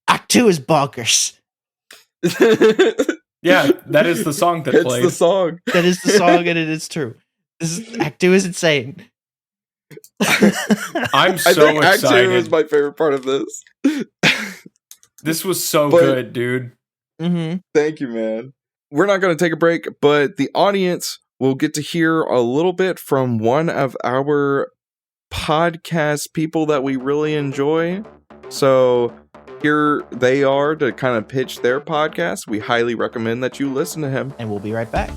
Act 2 is bonkers. Yeah, that is the song that played. It's the song. That is the song, and it is true. Act 2 is insane. I'm so I think Act 2 excited. is my favorite part of this. This was so But- good, dude. Mm-hmm. Thank you, man. We're not going to take a break, but the audience will get to hear a little bit from one of our podcast people that we really enjoy. So here they are to kind of pitch their podcast. We highly recommend that you listen to him. And we'll be right back.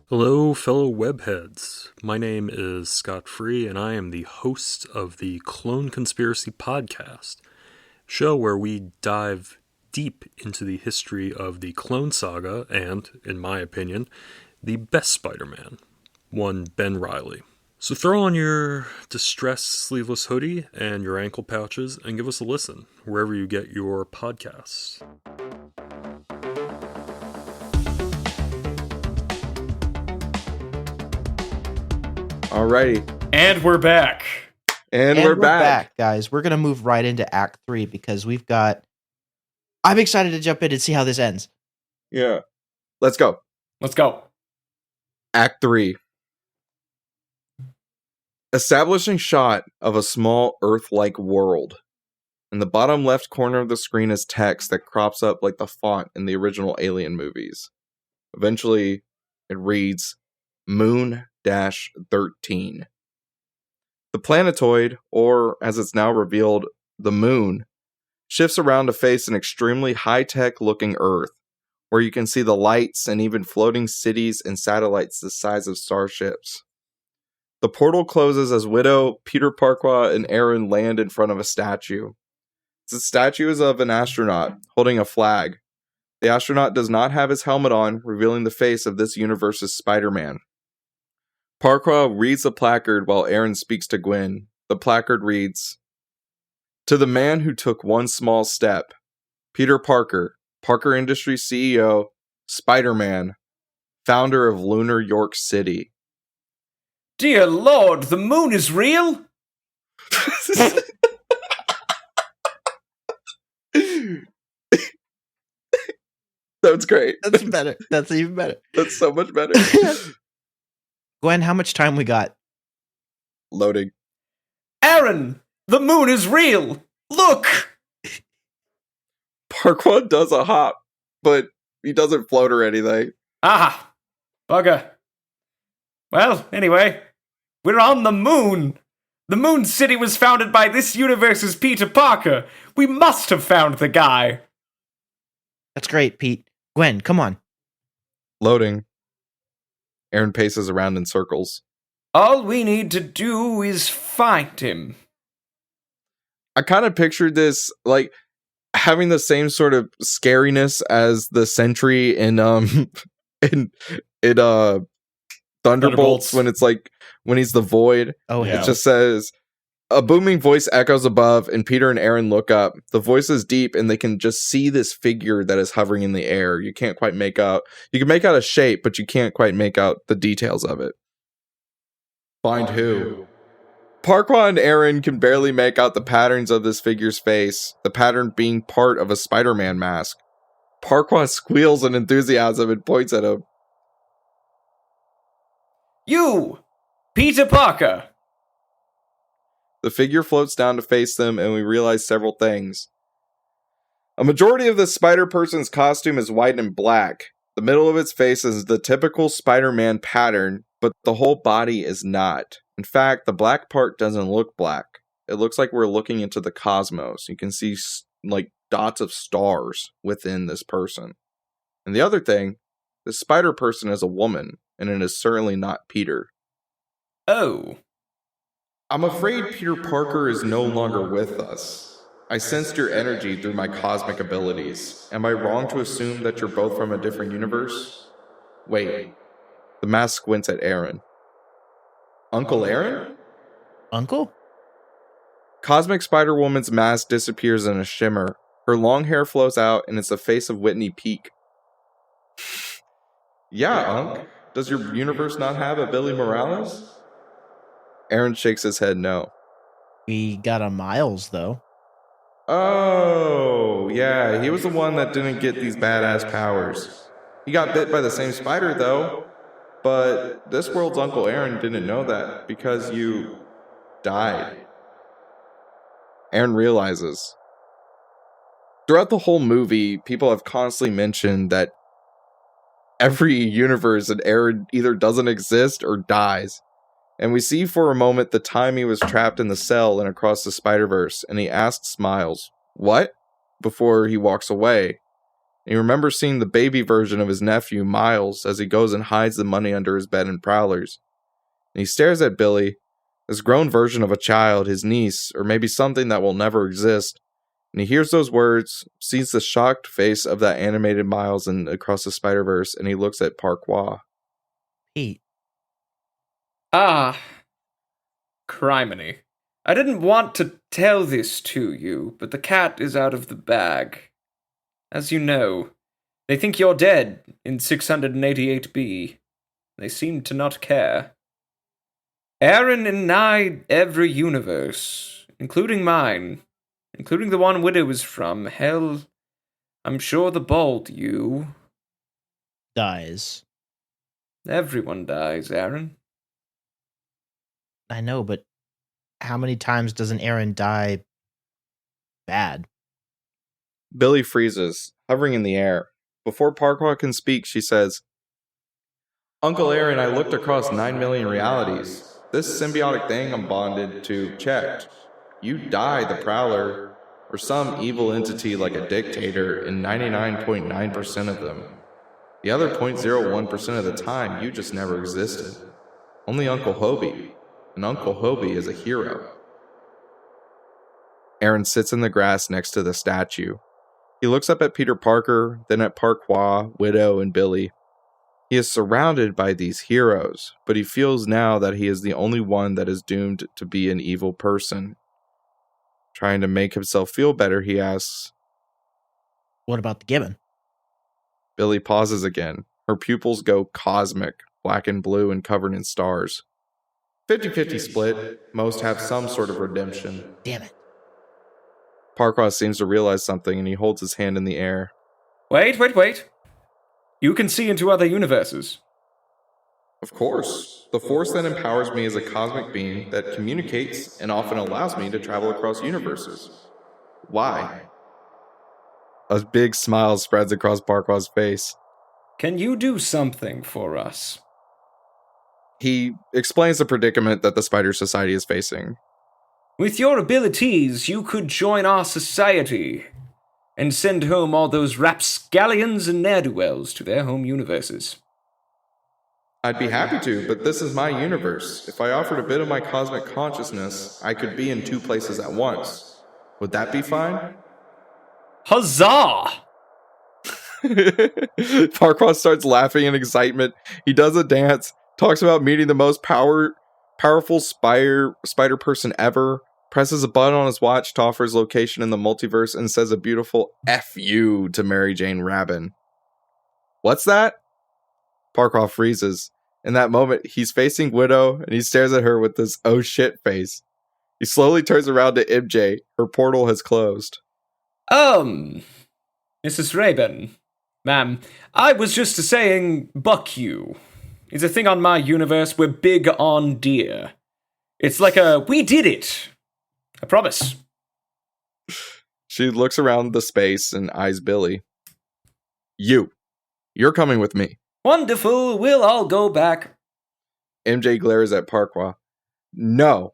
Hello, fellow webheads. My name is Scott Free, and I am the host of the Clone Conspiracy Podcast, show where we dive deep into the history of the Clone Saga and, in my opinion, the best Spider-Man, one Ben Reilly. So throw on your distressed sleeveless hoodie and your ankle pouches and give us a listen wherever you get your podcasts. Alrighty. And we're back. And we're back. Guys. We're going to move right into Act 3 because I'm excited to jump in and see how this ends. Yeah. Let's go. Let's go. Act 3. Establishing shot of a small Earth-like world. In the bottom left corner of the screen is text that crops up like the font in the original Alien movies. Eventually, it reads, Moon-13. The planetoid, or as it's now revealed, the moon, shifts around to face an extremely high-tech looking Earth, where you can see the lights and even floating cities and satellites the size of starships. The portal closes as Widow, Peter Parquagh, and Aaron land in front of a statue. The statue is of an astronaut holding a flag. The astronaut does not have his helmet on, revealing the face of this universe's Spider-Man. Parquagh reads the placard while Aaron speaks to Gwen. The placard reads, To the man who took one small step, Peter Parker, Parker Industries CEO, Spider-Man, founder of Lunar York City. Dear Lord, the moon is real? That's great. That's better. That's even better. That's so much better. Gwen, how much time we got? Loading. Aaron, the moon is real. Look. Parquagh does a hop, but he doesn't float or anything. Ah, bugger. Well, anyway, we're on the moon. The Moon City was founded by this universe's Peter Parker. We must have found the guy. That's great, Pete. Gwen, come on. Loading. Aaron paces around in circles. All we need to do is find him. I kind of pictured this like having the same sort of scariness as the Sentry in Thunderbolts when it's like when he's the Void. Oh, Yeah. It just says a booming voice echoes above, and Peter and Aaron look up. The voice is deep, and they can just see this figure that is hovering in the air. You can't quite make out. You can make out a shape, but you can't quite make out the details of it. Find who? Parquagh and Aaron can barely make out the patterns of this figure's face, the pattern being part of a Spider-Man mask. Parquagh squeals in enthusiasm and points at him. You, Peter Parker. The figure floats down to face them, and we realize several things. A majority of the Spider-Person's costume is white and black. The middle of its face is the typical Spider-Man pattern, but the whole body is not. In fact, the black part doesn't look black. It looks like we're looking into the cosmos. You can see like dots of stars within this person. And the other thing, the Spider-Person is a woman, and it is certainly not Peter. Oh. I'm afraid Peter Parker is no longer with us. I sensed your energy through my cosmic abilities. Am I wrong to assume that you're both from a different universe? Wait. The mask squints at Aaron. Uncle Aaron? Uncle? Cosmic Spider-Woman's mask disappears in a shimmer. Her long hair flows out, and it's the face of Whitney Peak. Yeah, Unc. Does your universe not have a Billy Morales? Aaron shakes his head no. We got a Miles, though. Oh, yeah, he was the one that didn't get these badass powers. He got bit by the same spider, though. But this world's Uncle Aaron didn't know that because you died. Aaron realizes. Throughout the whole movie, people have constantly mentioned that every universe in Aaron either doesn't exist or dies. And we see for a moment the time he was trapped in the cell and across the Spider-Verse, and he asks Miles, "What?" before he walks away. And he remembers seeing the baby version of his nephew, Miles, as he goes and hides the money under his bed in Prowlers. And he stares at Billy, this grown version of a child, his niece, or maybe something that will never exist. And he hears those words, sees the shocked face of that animated Miles and across the Spider-Verse, and he looks at Parquagh. Pete. Ah, criminy. I didn't want to tell this to you, but the cat is out of the bag. As you know, they think you're dead in 688B. They seem to not care. Aaron in nigh every universe, including mine, including the one Widow is from, hell, I'm sure the bald you. Dies. Everyone dies, Aaron. I know, but how many times doesn't Aaron die bad? Billy freezes, hovering in the air. Before Parquagh can speak, she says, Uncle Aaron, I looked across 9 million realities. This symbiotic thing I'm bonded to checked. You die the Prowler, or some evil entity like a dictator in 99.9% of them. The other 0.01% of the time, you just never existed. Only Uncle Hobie. And Uncle Hobie is a hero. Aaron sits in the grass next to the statue. He looks up at Peter Parker, then at Parquagh, Widow, and Billy. He is surrounded by these heroes, but he feels now that he is the only one that is doomed to be an evil person. Trying to make himself feel better, he asks, What about the Gibbon? Billy pauses again. Her pupils go cosmic, black and blue and covered in stars. 50-50 split. Most have some sort of redemption. Damn it. Parquagh seems to realize something and he holds his hand in the air. Wait. You can see into other universes. Of course. The force that empowers me is a cosmic being that communicates and often allows me to travel across universes. Why? A big smile spreads across Parquagh's face. Can you do something for us? He explains the predicament that the Spider Society is facing. With your abilities, you could join our society and send home all those rapscallions and ne'er-do-wells to their home universes. I'd be happy to, but this is my universe. If I offered a bit of my cosmic consciousness, I could be in 2 places at once. Would that be fine? Huzzah! Parquagh starts laughing in excitement. He does a dance, talks about meeting the most powerful spider person ever, presses a button on his watch to offer his location in the multiverse, and says a beautiful F you to Mary Jane Rabin. What's that? Parquagh freezes. In that moment, he's facing Widow, and he stares at her with this oh shit face. He slowly turns around to MJ. Her portal has closed. Mrs. Rabin, ma'am, I was just saying, buck you. It's a thing on my universe, we're big on deer. It's like we did it. I promise. She looks around the space and eyes Billy. You're coming with me. Wonderful, we'll all go back. MJ glares at Parquagh. No.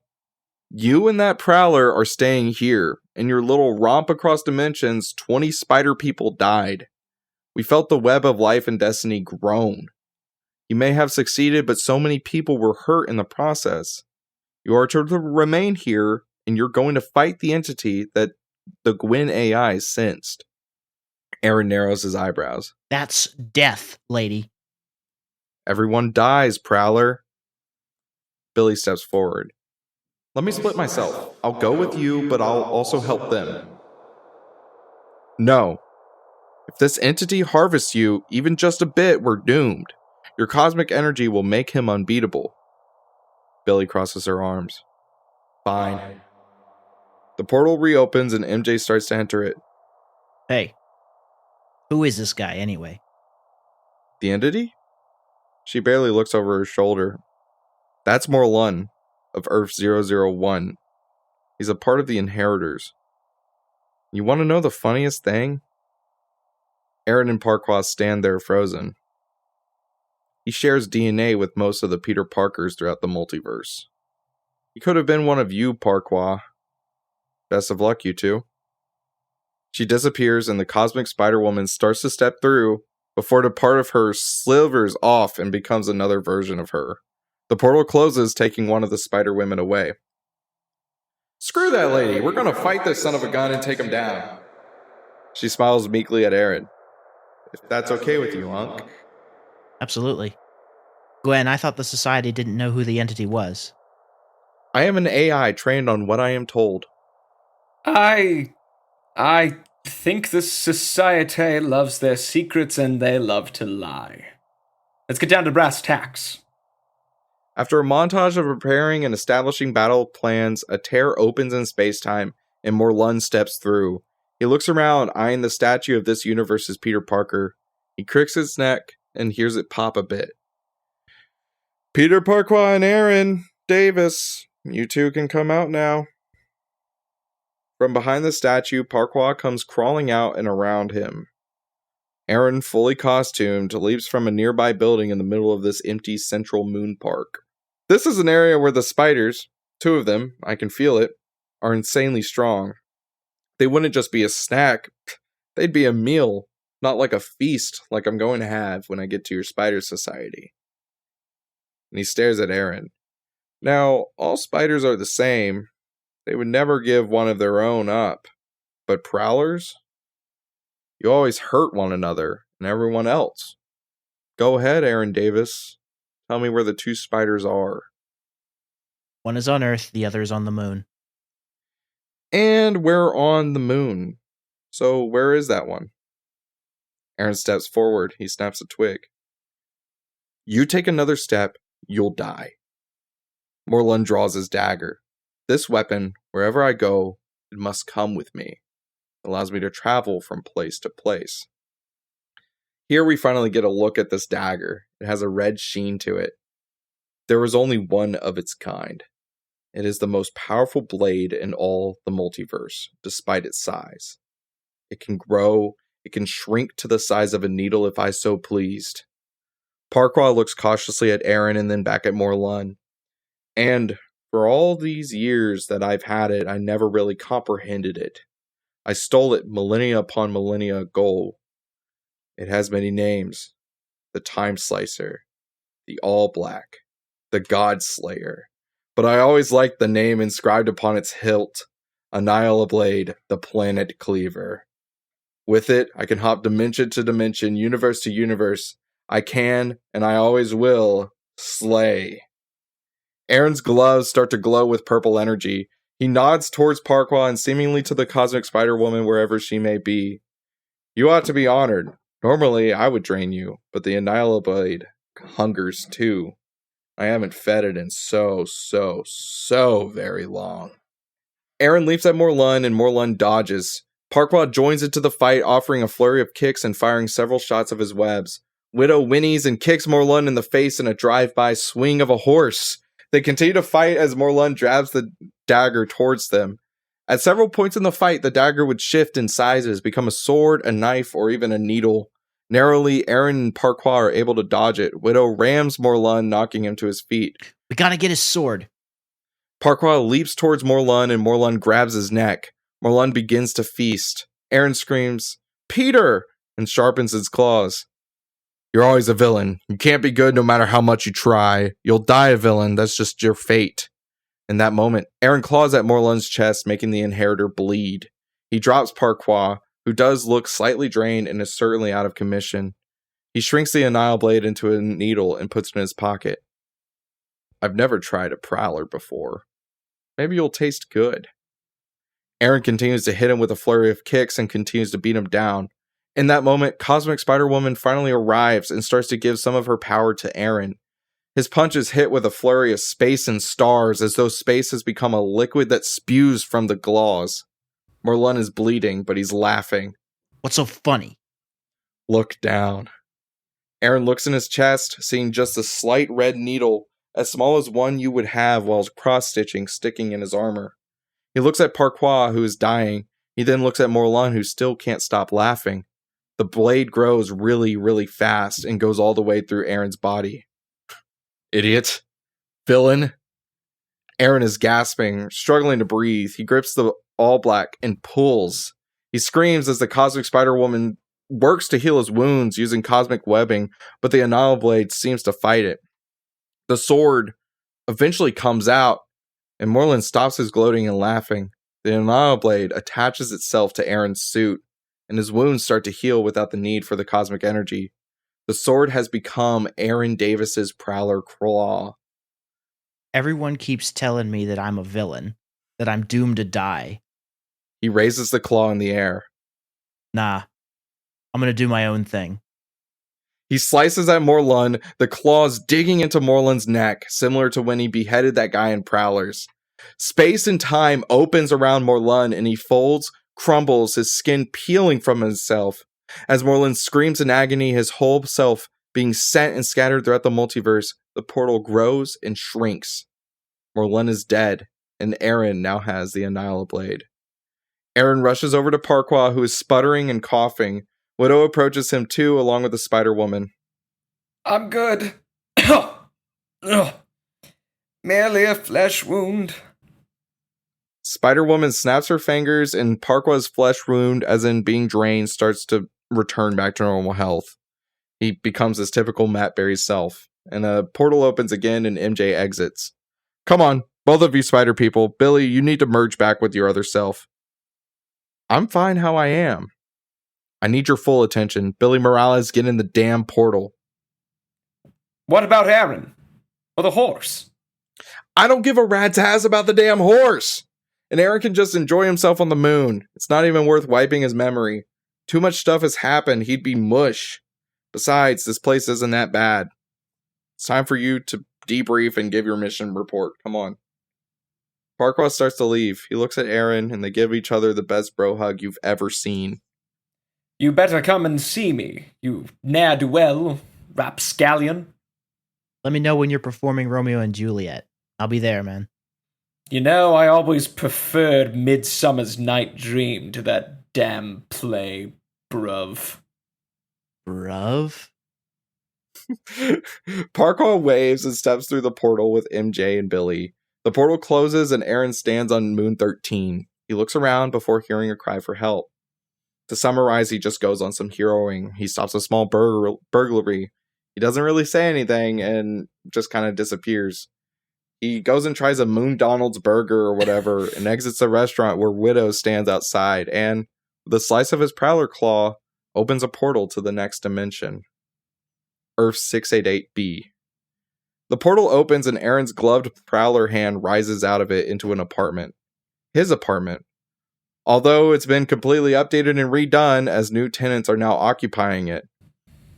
You and that Prowler are staying here. In your little romp across dimensions, 20 spider people died. We felt the web of life and destiny groan. You may have succeeded, but so many people were hurt in the process. You are to remain here, and you're going to fight the entity that the Gwyn AI sensed. Aaron narrows his eyebrows. That's death, lady. Everyone dies, Prowler. Billy steps forward. Let me split myself. I'll go with you, but I'll also help them. No. If this entity harvests you, even just a bit, we're doomed. Your cosmic energy will make him unbeatable. Billy crosses her arms. Fine. The portal reopens and MJ starts to enter it. Hey, who is this guy anyway? The entity? She barely looks over her shoulder. That's Morlun of Earth 001. He's a part of the Inheritors. You want to know the funniest thing? Aaron and Parquagh stand there frozen. He shares DNA with most of the Peter Parkers throughout the multiverse. He could have been one of you, Parquagh. Best of luck, you two. She disappears and the cosmic Spider-Woman starts to step through before the part of her slivers off and becomes another version of her. The portal closes, taking one of the Spider-Women away. Screw that lady, we're gonna fight this son of a gun and take him down. She smiles meekly at Aaron. If that's okay with you, Unc. Absolutely. Gwen, I thought the Society didn't know who the entity was. I am an AI trained on what I am told. I think the society loves their secrets and they love to lie. Let's get down to brass tacks. After a montage of preparing and establishing battle plans, a tear opens in space-time and Morlun steps through. He looks around, eyeing the statue of this universe's Peter Parker. He cricks his neck and hears it pop a bit. Peter Parquagh and Aaron Davis, you two can come out now. From behind the statue, Parquagh comes crawling out and around him. Aaron, fully costumed, leaps from a nearby building in the middle of this empty central moon park. This is an area where the spiders, 2 of them, I can feel it, are insanely strong. They wouldn't just be a snack, they'd be a meal, not like a feast like I'm going to have when I get to your spider society. And he stares at Aaron. Now, all spiders are the same. They would never give one of their own up. But Prowlers? You always hurt one another and everyone else. Go ahead, Aaron Davis. Tell me where the 2 spiders are. One is on Earth, the other is on the moon. And we're on the moon. So where is that one? Aaron steps forward. He snaps a twig. You take another step, you'll die. Morlun draws his dagger. This weapon, wherever I go, it must come with me. It allows me to travel from place to place. Here we finally get a look at this dagger. It has a red sheen to it. There is only one of its kind. It is the most powerful blade in all the multiverse, despite its size. It can grow, it can shrink to the size of a needle if I so pleased. Parquagh looks cautiously at Aaron and then back at Morlun. And for all these years that I've had it, I never really comprehended it. I stole it millennia upon millennia ago. It has many names. The Time Slicer, the All Black, the God Slayer. But I always liked the name inscribed upon its hilt, Annihilablade, the Planet Cleaver. With it, I can hop dimension to dimension, universe to universe. I can, and I always will, slay. Aaron's gloves start to glow with purple energy. He nods towards Parquagh and seemingly to the cosmic Spider-Woman wherever she may be. You ought to be honored. Normally, I would drain you, but the Annihilablade hungers too. I haven't fed it in so very long. Aaron leaps at Morlun and Morlun dodges. Parquagh joins into the fight, offering a flurry of kicks and firing several shots of his webs. Widow whinnies and kicks Morlun in the face in a drive-by swing of a horse. They continue to fight as Morlun jabs the dagger towards them. At several points in the fight, the dagger would shift in sizes, become a sword, a knife, or even a needle. Narrowly, Aaron and Parquagh are able to dodge it. Widow rams Morlun, knocking him to his feet. We gotta get his sword. Parquagh leaps towards Morlun, and Morlun grabs his neck. Morlun begins to feast. Aaron screams, "Peter!" and sharpens his claws. "You're always a villain. You can't be good no matter how much you try. You'll die a villain. That's just your fate." In that moment, Aaron claws at Morlun's chest, making the inheritor bleed. He drops Parquagh, who does look slightly drained and is certainly out of commission. He shrinks the Annihil blade into a needle and puts it in his pocket. "I've never tried a Prowler before. Maybe you'll taste good." Aaron continues to hit him with a flurry of kicks and continues to beat him down. In that moment, Cosmic Spider-Woman finally arrives and starts to give some of her power to Aaron. His punches hit with a flurry of space and stars, as though space has become a liquid that spews from the claws. Morlun is bleeding, but he's laughing. What's so funny? "Look down." Aaron looks in his chest, seeing just a slight red needle, as small as one you would have while cross-stitching, sticking in his armor. He looks at Parquagh, who is dying. He then looks at Morlun, who still can't stop laughing. The blade grows really, really fast and goes all the way through Aaron's body. "Idiot. Villain." Aaron is gasping, struggling to breathe. He grips the All Black and pulls. He screams as the Cosmic Spider-Woman works to heal his wounds using cosmic webbing, but the Annihil blade seems to fight it. The sword eventually comes out, and Morlun stops his gloating and laughing. The Annihil blade attaches itself to Aaron's suit, and his wounds start to heal without the need for the cosmic energy. The sword has become Aaron Davis's Prowler claw. Everyone keeps telling me that I'm a villain, that I'm doomed to die. He raises the claw in the air. Nah, I'm gonna do my own thing. He slices at Morlun, the claws digging into Morlun's neck, similar to when he beheaded that guy in Prowlers. Space and time opens around Morlun, and he folds, crumbles, his skin peeling from himself. As Morlun screams in agony, his whole self being sent and scattered throughout the multiverse, the portal grows and shrinks. Morlun is dead, and Aaron now has the Annihil blade. Aaron rushes over to Parquagh, who is sputtering and coughing. Widow approaches him too, along with the Spider-Woman. I'm good. Merely a flesh wound. Spider-Woman snaps her fingers, and Parquagh's flesh wound, as in being drained, starts to return back to normal health. He becomes his typical Matt Berry self, and a portal opens again and MJ exits. "Come on, both of you spider people. Billy, you need to merge back with your other self." "I'm fine how I am." "I need your full attention. Billy Morales, get in the damn portal." What about Aaron? Or the horse? "I don't give a rat's ass about the damn horse. And Aaron can just enjoy himself on the moon. It's not even worth wiping his memory. Too much stuff has happened. He'd be mush. Besides, this place isn't that bad. It's time for you to debrief and give your mission report. Come on." Parquagh starts to leave. He looks at Aaron, and they give each other the best bro hug you've ever seen. You better come and see me, you ne'er-do-well, rapscallion. Let me know when you're performing Romeo and Juliet. I'll be there, man. You know, I always preferred Midsummer's Night Dream to that damn play, bruv. Bruv? Parquagh waves and steps through the portal with MJ and Billy. The portal closes and Aaron stands on Moon 13. He looks around before hearing a cry for help. To summarize, he just goes on some heroing. He stops a small burglary. He doesn't really say anything and just kind of disappears. He goes and tries a Moon Donald's burger or whatever and exits the restaurant where Widow stands outside and, with a slice of his Prowler claw, opens a portal to the next dimension. Earth 688b. The portal opens and Aaron's gloved Prowler hand rises out of it into an apartment. His apartment. Although it's been completely updated and redone as new tenants are now occupying it.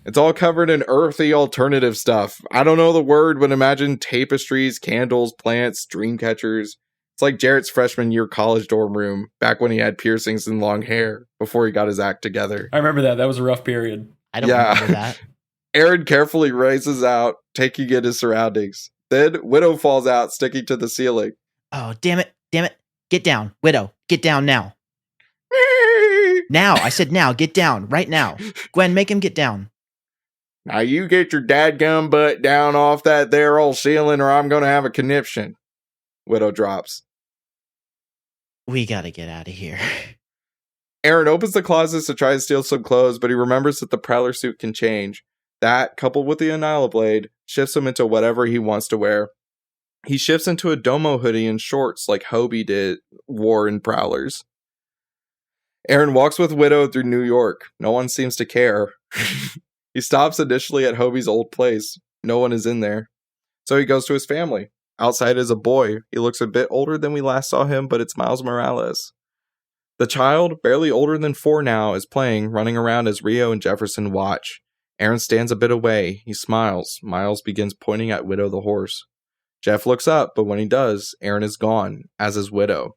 It's all covered in earthy alternative stuff. I don't know the word, but imagine tapestries, candles, plants, dream catchers. It's like Jarrett's freshman year college dorm room, back when he had piercings and long hair, before he got his act together. I remember that. That was a rough period. I don't remember that. Aaron carefully races out, taking in his surroundings. Then Widow falls out, sticking to the ceiling. Oh, damn it. Get down. Widow, Get down now. Now. I said now. Get down. Right now. Gwen, make him get down. Now you get your dadgum butt down off that there old ceiling or I'm going to have a conniption. Widow drops. We gotta get out of here. Aaron opens the closets to try to steal some clothes, but he remembers that the Prowler suit can change. That, coupled with the Annihilate Blade, shifts him into whatever he wants to wear. He shifts into a Domo hoodie and shorts like Hobie wore in Prowlers. Aaron walks with Widow through New York. No one seems to care. He stops initially at Hobie's old place. No one is in there. So he goes to his family. Outside is a boy. He looks a bit older than we last saw him, but it's Miles Morales. The child, barely older than 4 now, is playing, running around as Rio and Jefferson watch. Aaron stands a bit away. He smiles. Miles begins pointing at Widow the horse. Jeff looks up, but when he does, Aaron is gone, as is Widow.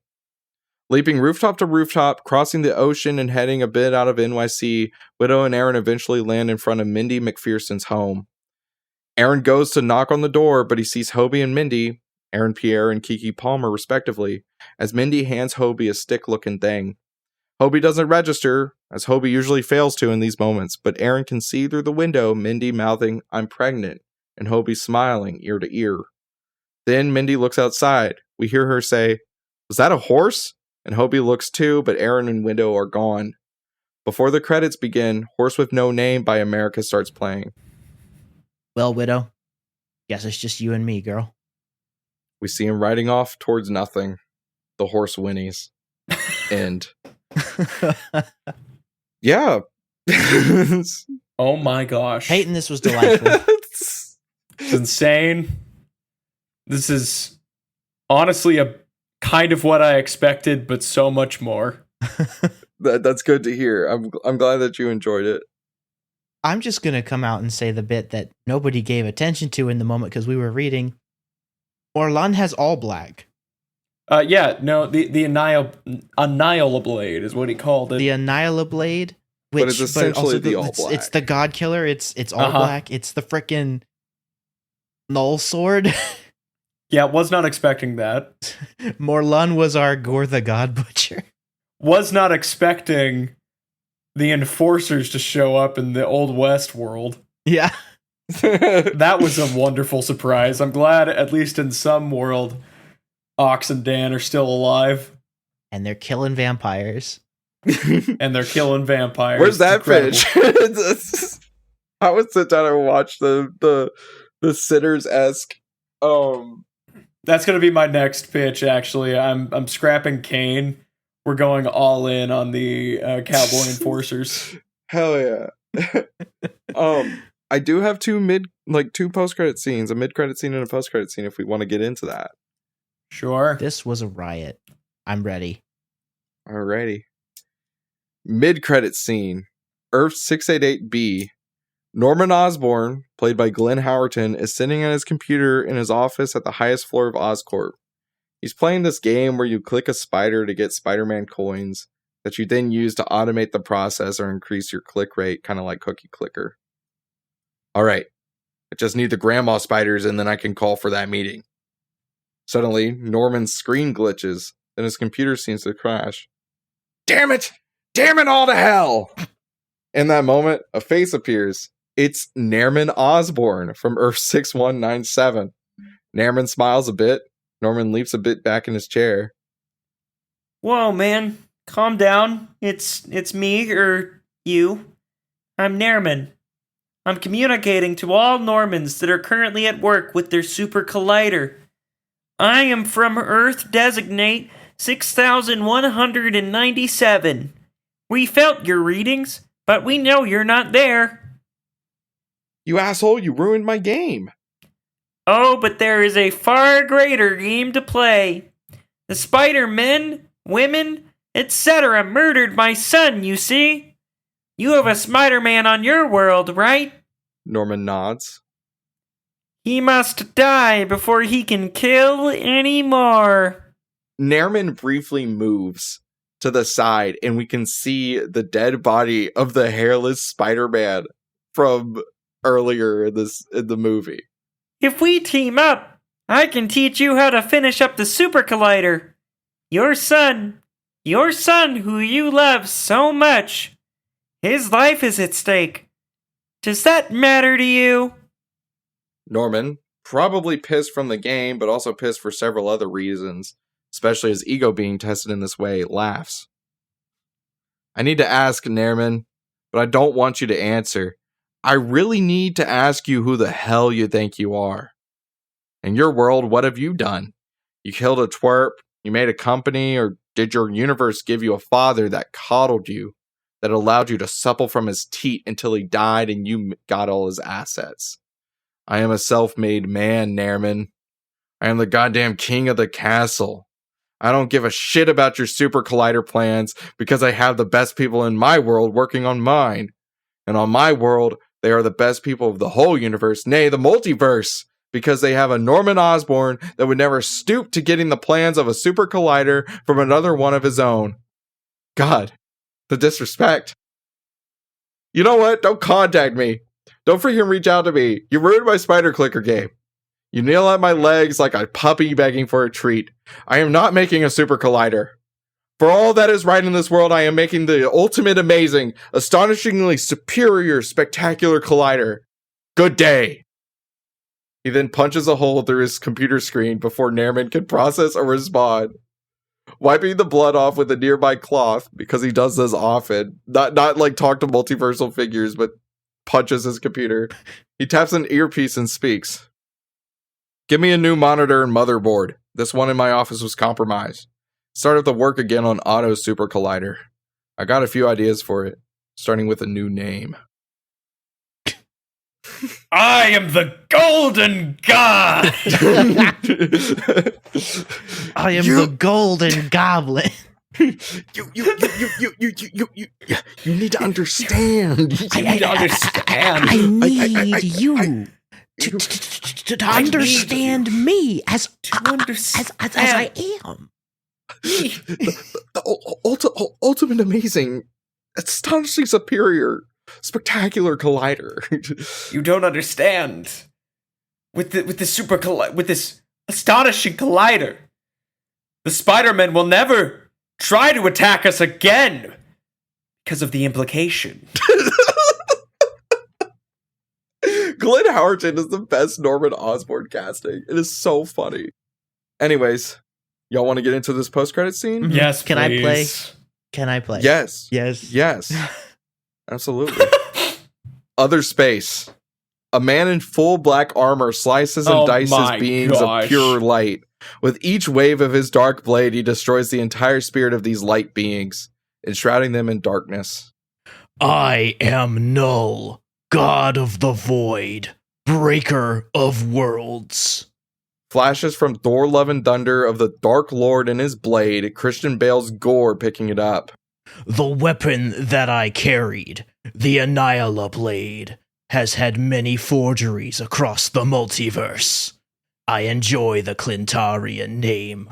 Leaping rooftop to rooftop, crossing the ocean and heading a bit out of NYC, Widow and Aaron eventually land in front of Mindy McPherson's home. Aaron goes to knock on the door, but he sees Hobie and Mindy, Aaron Pierre and Kiki Palmer respectively, as Mindy hands Hobie a stick-looking thing. Hobie doesn't register, as Hobie usually fails to in these moments, but Aaron can see through the window Mindy mouthing, "I'm pregnant," and Hobie smiling ear to ear. Then Mindy looks outside. We hear her say, "Was that a horse?" And Hobie looks too, but Aaron and Widow are gone. Before the credits begin, Horse with No Name by America starts playing. Well, Widow, guess it's just you and me, girl. We see him riding off towards nothing. The horse whinnies. End. Yeah. Oh my gosh. Peyton, this was delightful. It's insane. This is honestly a kind of what I expected, but so much more. That's good to hear. I'm glad that you enjoyed it. I'm just going to come out and say the bit that nobody gave attention to in the moment because we were reading. Orlan has all black. Yeah, no, the Annihilate Blade is what he called it. The Annihilate Blade, but it's essentially the all black. It's the God Killer. It's all black. It's the frickin' Null Sword. Yeah, was not expecting that. Morlun was our Gore the God Butcher. Was not expecting the Enforcers to show up in the Old West world. Yeah. That was a wonderful surprise. I'm glad, at least in some world, Ox and Dan are still alive. And they're killing vampires. And they're killing vampires. Where's that pitch? I would sit down and watch the Sinners-esque. That's going to be my next pitch, actually. I'm scrapping Kane. We're going all in on the Cowboy Enforcers. Hell yeah. I do have two post-credit scenes, a mid-credit scene and a post-credit scene if we want to get into that. Sure. This was a riot. I'm ready. Alrighty. Mid-credit scene. Earth 688B. Norman Osborn, played by Glenn Howerton, is sitting at his computer in his office at the highest floor of Oscorp. He's playing this game where you click a spider to get Spider-Man coins that you then use to automate the process or increase your click rate, kind of like Cookie Clicker. Alright, I just need the grandma spiders and then I can call for that meeting. Suddenly, Norman's screen glitches, then his computer seems to crash. Damn it! Damn it all to hell! In that moment, a face appears. It's Norman Osborn from Earth 6197. Norman smiles a bit. Norman leaps a bit back in his chair. Whoa, man. Calm down. It's me, or you. I'm Norman. I'm communicating to all Normans that are currently at work with their super collider. I am from Earth Designate 6197. We felt your readings, but we know you're not there. You asshole, you ruined my game. Oh, but there is a far greater game to play. The Spider-Men, women, etc. murdered my son, you see? You have a Spider-Man on your world, right? Norman nods. He must die before he can kill anymore. Norman briefly moves to the side, and we can see the dead body of the hairless Spider-Man from earlier in the movie. If we team up, I can teach you how to finish up the super collider. Your son, Your son, who you love so much, his life is at stake. Does that matter to you? Norman, probably pissed from the game, but also pissed for several other reasons, especially his ego being tested in this way, laughs. I need to ask, Nairman, but I don't want you to answer. I really need to ask you who the hell you think you are. In your world, what have you done? You killed a twerp, you made a company, or did your universe give you a father that coddled you, that allowed you to supple from his teat until he died and you got all his assets? I am a self-made man, Nairman. I am the goddamn king of the castle. I don't give a shit about your super collider plans because I have the best people in my world working on mine. And on my world, they are the best people of the whole universe, nay, the multiverse, because they have a Norman Osborn that would never stoop to getting the plans of a super collider from another one of his own. God, the disrespect. You know what? Don't contact me. Don't freaking reach out to me. You ruined my spider clicker game. You kneel at my legs like a puppy begging for a treat. I am not making a super collider. For all that is right in this world, I am making the ultimate amazing, astonishingly superior, spectacular collider. Good day. He then punches a hole through his computer screen before Nairman can process or respond. Wiping the blood off with a nearby cloth, because he does this often. Not like talk to multiversal figures, but punches his computer. He taps an earpiece and speaks. Give me a new monitor and motherboard. This one in my office was compromised. Started the work again on Auto Super Collider. I got a few ideas for it, starting with a new name. I am the Golden God! I am the Golden Goblin. You need to understand. I need you to understand me as I am. The ultimate amazing, astonishingly superior, spectacular collider. You don't understand. With this astonishing collider, the Spider-Man will never try to attack us again because of the implication. Glenn Howerton is the best Norman Osborn casting. It is so funny. Anyways, y'all want to get into this post-credit scene? Yes, Can I play? please. Can I play? Yes. Yes. Absolutely. Other space. A man in full black armor slices and Oh dices my beings gosh. of pure light. With each wave of his dark blade, he destroys the entire spirit of these light beings, enshrouding them in darkness. I am Null, God of the Void, Breaker of Worlds. Flashes from Thor Love and Thunder of the Dark Lord in his blade, Christian Bale's gore picking it up. The weapon that I carried, the Annihila Blade, has had many forgeries across the multiverse. I enjoy the Clintarian name,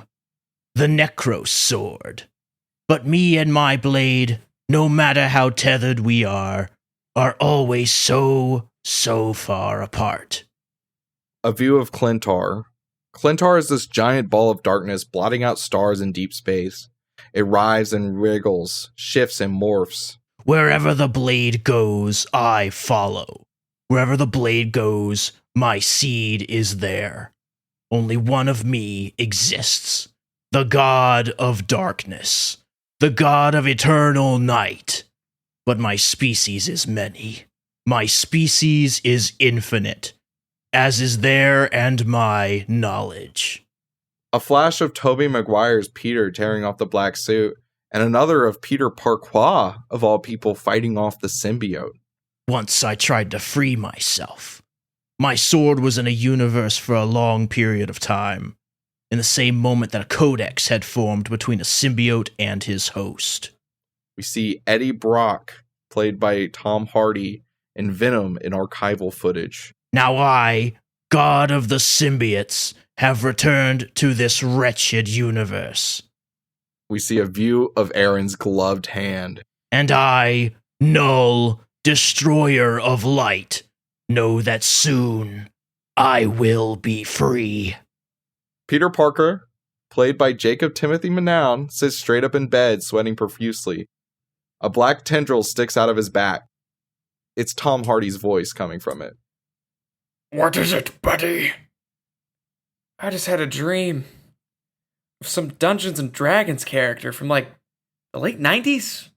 the Necros Sword. But me and my blade, no matter how tethered we are always so far apart. A view of Clintar. Clintar is this giant ball of darkness blotting out stars in deep space. It writhes and wriggles, shifts and morphs. Wherever the blade goes, I follow. Wherever the blade goes, my seed is there. Only one of me exists. The God of Darkness. The God of Eternal Night. But my species is many. My species is infinite. As is their and my knowledge. A flash of Tobey Maguire's Peter tearing off the black suit, and another of Peter Parquagh, of all people, fighting off the symbiote. Once I tried to free myself. My sword was in a universe for a long period of time, in the same moment that a codex had formed between a symbiote and his host. We see Eddie Brock, played by Tom Hardy, and Venom in archival footage. Now I, God of the symbiotes, have returned to this wretched universe. We see a view of Aaron's gloved hand. And I, Null, Destroyer of Light, know that soon I will be free. Peter Parker, played by Jacob Timothy Manown, sits straight up in bed, sweating profusely. A black tendril sticks out of his back. It's Tom Hardy's voice coming from it. What is it, buddy? I just had a dream of some Dungeons and Dragons character from like the late 90s.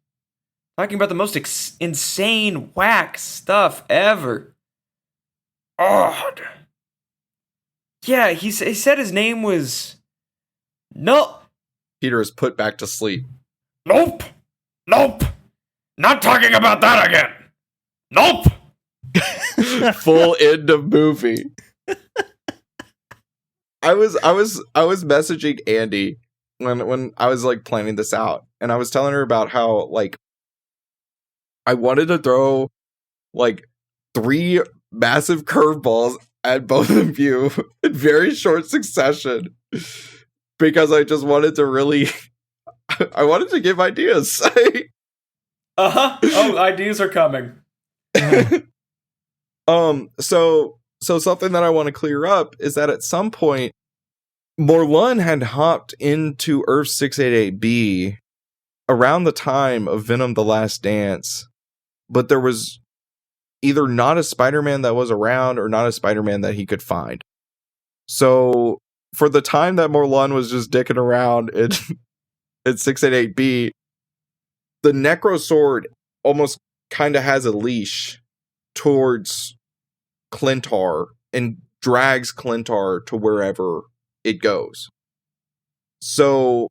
Talking about the most insane, whack stuff ever. Odd. Yeah, he said his name was... No. Peter is put back to sleep. Nope. Not talking about that again. Nope. Full end of movie. I was messaging Andy when I was like planning this out, and I was telling her about how like I wanted to throw like 3 massive curveballs at both of you in very short succession because I just wanted to really I wanted to give ideas. Oh, ideas are coming. So something that I want to clear up is that at some point Morlun had hopped into Earth 688B around the time of Venom the Last Dance, but there was either not a Spider-Man that was around or not a Spider-Man that he could find. So for the time that Morlun was just dicking around in 688B, the Necro Sword almost kind of has a leash towards Clintar and drags Clintar to wherever it goes. So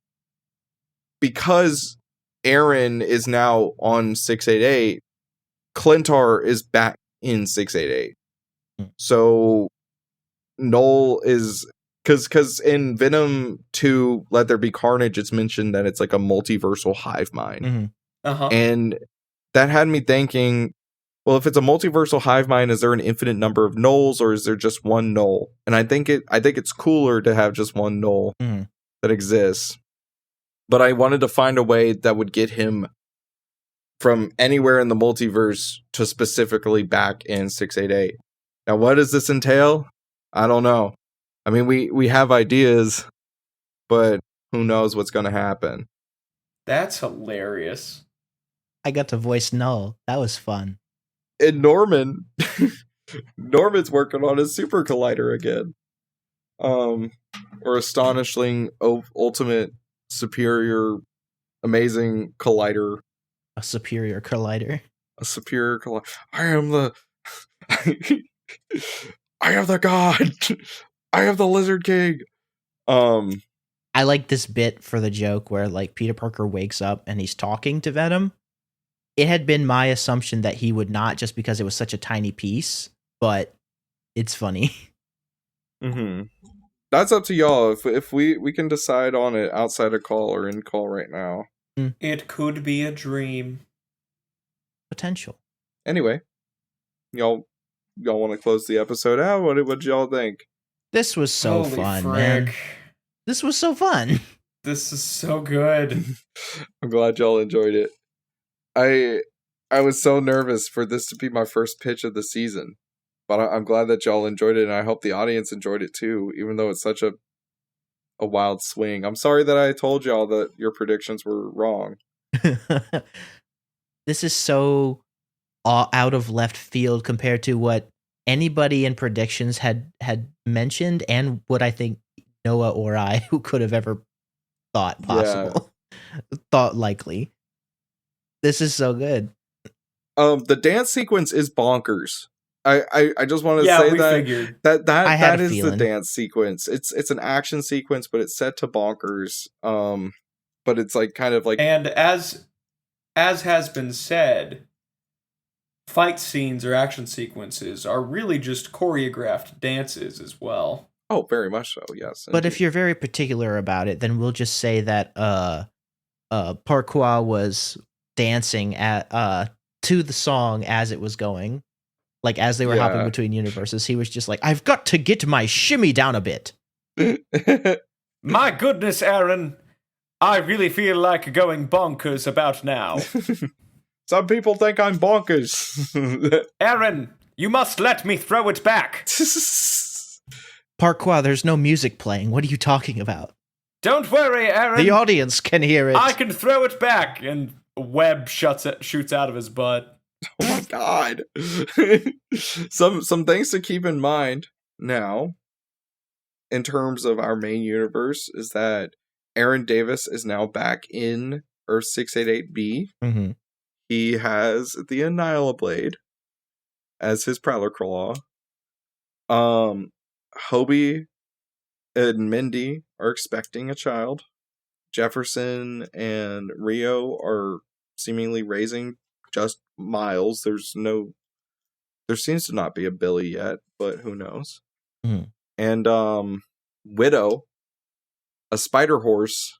because Aaron is now on 688, Clintar is back in 688. So Noel is because in Venom 2 Let There Be Carnage, it's mentioned that it's like a multiversal hive mind. Mm-hmm. And that had me thinking, well, if it's a multiversal hive mind, is there an infinite number of Noels, or is there just one Noel? And I think it's cooler to have just one Noel that exists. But I wanted to find a way that would get him from anywhere in the multiverse to specifically back in 688. Now, what does this entail? I don't know. I mean, we have ideas, but who knows what's going to happen. That's hilarious. I got to voice Null. That was fun. And Norman's working on his super collider again. Or astonishing, ultimate, superior, amazing collider. A superior collider. A superior collider. I am the god. I am the Lizard King. I like this bit for the joke where like Peter Parker wakes up and he's talking to Venom. It had been my assumption that he would not, just because it was such a tiny piece, but it's funny. Mm-hmm. That's up to y'all. If we can decide on it outside of call or in call right now. It could be a dream. Potential. Anyway, y'all want to close the episode out? What y'all think? This was so Holy fun, frick. man. This was so fun. This is so good. I'm glad y'all enjoyed it. I was so nervous for this to be my first pitch of the season, but I'm glad that y'all enjoyed it, and I hope the audience enjoyed it too, even though it's such a wild swing. I'm sorry that I told y'all that your predictions were wrong. This is so out of left field compared to what anybody in predictions had mentioned, and what I think Noah or I who could have ever thought possible, thought likely. This is so good. The dance sequence is bonkers. I just want to say that is the dance sequence. It's an action sequence, but it's set to bonkers. But it's like kind of like, and as has been said, fight scenes or action sequences are really just choreographed dances as well. Oh, very much so. Yes. But if you're very particular about it, then we'll just say that Parquagh was dancing at to the song as it was going, like as they were hopping between universes. He was just like, I've got to get my shimmy down a bit. My goodness, Aaron, I really feel like going bonkers about now. Some people think I'm bonkers. Aaron, you must let me throw it back. Parquagh, there's no music playing. What are you talking about? Don't worry, Aaron. The audience can hear it. I can throw it back. And a web shoots out of his butt. Oh my god. Some things to keep in mind now in terms of our main universe is that Aaron Davis is now back in Earth 688B. Mm-hmm. He has the Annihilablade as his Prowler Claw. Hobie and Mindy are expecting a child. Jefferson and Rio are seemingly raising just Miles. There seems to not be a Billy yet, but who knows? Mm-hmm. And Widow, a spider horse,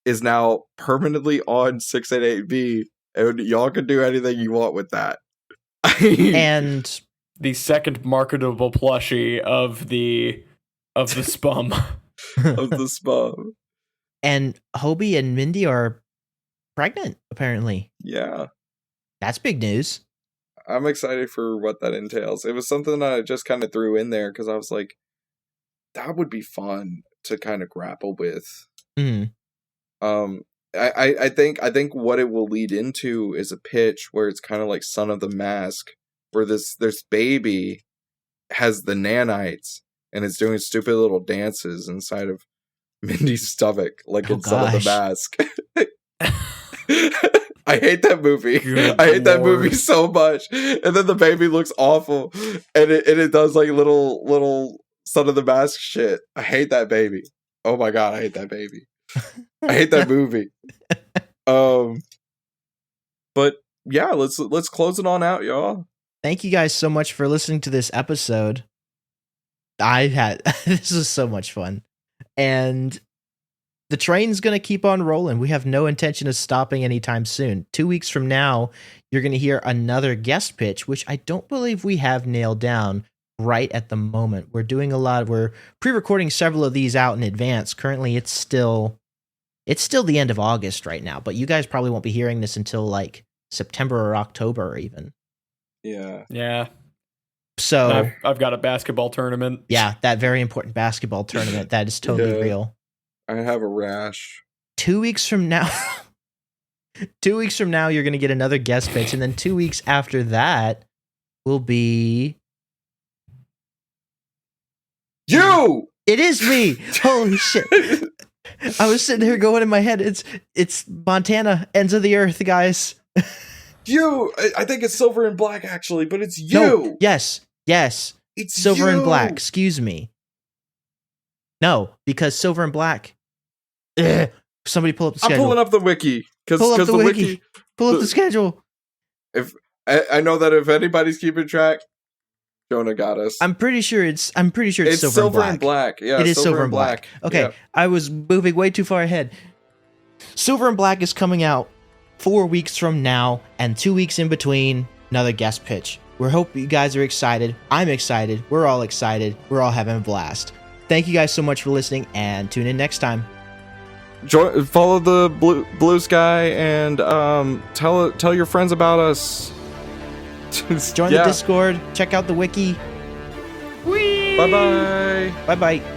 is now permanently on 688B, and y'all can do anything you want with that. And the second marketable plushie of the spum. Of the spum. And Hobie and Mindy are pregnant, apparently. Yeah. That's big news. I'm excited for what that entails. It was something that I just kind of threw in there because I was like, that would be fun to kind of grapple with. Mm. I think what it will lead into is a pitch where it's kind of like Son of the Mask, where this baby has the nanites and it's doing stupid little dances inside of Mindy's stomach, like in Son of the Mask. I hate that movie. I hate that movie so much. And then the baby looks awful, and it does like little Son of the Mask shit. I hate that baby. Oh my god, I hate that baby. I hate that movie. But yeah, let's close it on out, y'all. Thank you guys so much for listening to this episode. This was so much fun. And the train's going to keep on rolling. We have no intention of stopping anytime soon. 2 weeks from now, you're going to hear another guest pitch, which I don't believe we have nailed down right at the moment. We're pre-recording several of these out in advance. Currently, it's still the end of August right now, but you guys probably won't be hearing this until like September or October or even. Yeah. So I've got a basketball tournament. Yeah, that very important basketball tournament. That is totally real. I have a rash. 2 weeks from now, you're going to get another guest pitch. And then 2 weeks after that will be... You! It is me! Holy shit. I was sitting here going in my head, it's Montana, ends of the earth, guys. You! I think it's Silver and Black, actually, but it's you! No, yes. It's Silver you. and Black, excuse me. No, because Silver and Black. Ugh. Somebody pull up the schedule. I'm pulling up the wiki. Pull up the wiki. Pull up the schedule. If I know that if anybody's keeping track, Jonah got us. I'm pretty sure it's Silver and Black. Yeah, it is Silver and Black. Okay, yeah. I was moving way too far ahead. Silver and Black is coming out 4 weeks from now, and 2 weeks in between, another guest pitch. We hope you guys are excited. I'm excited. We're all excited. We're all having a blast. Thank you guys so much for listening, and tune in next time. Follow the blue sky and tell your friends about us. Join the Discord. Check out the wiki. Bye bye. Bye bye.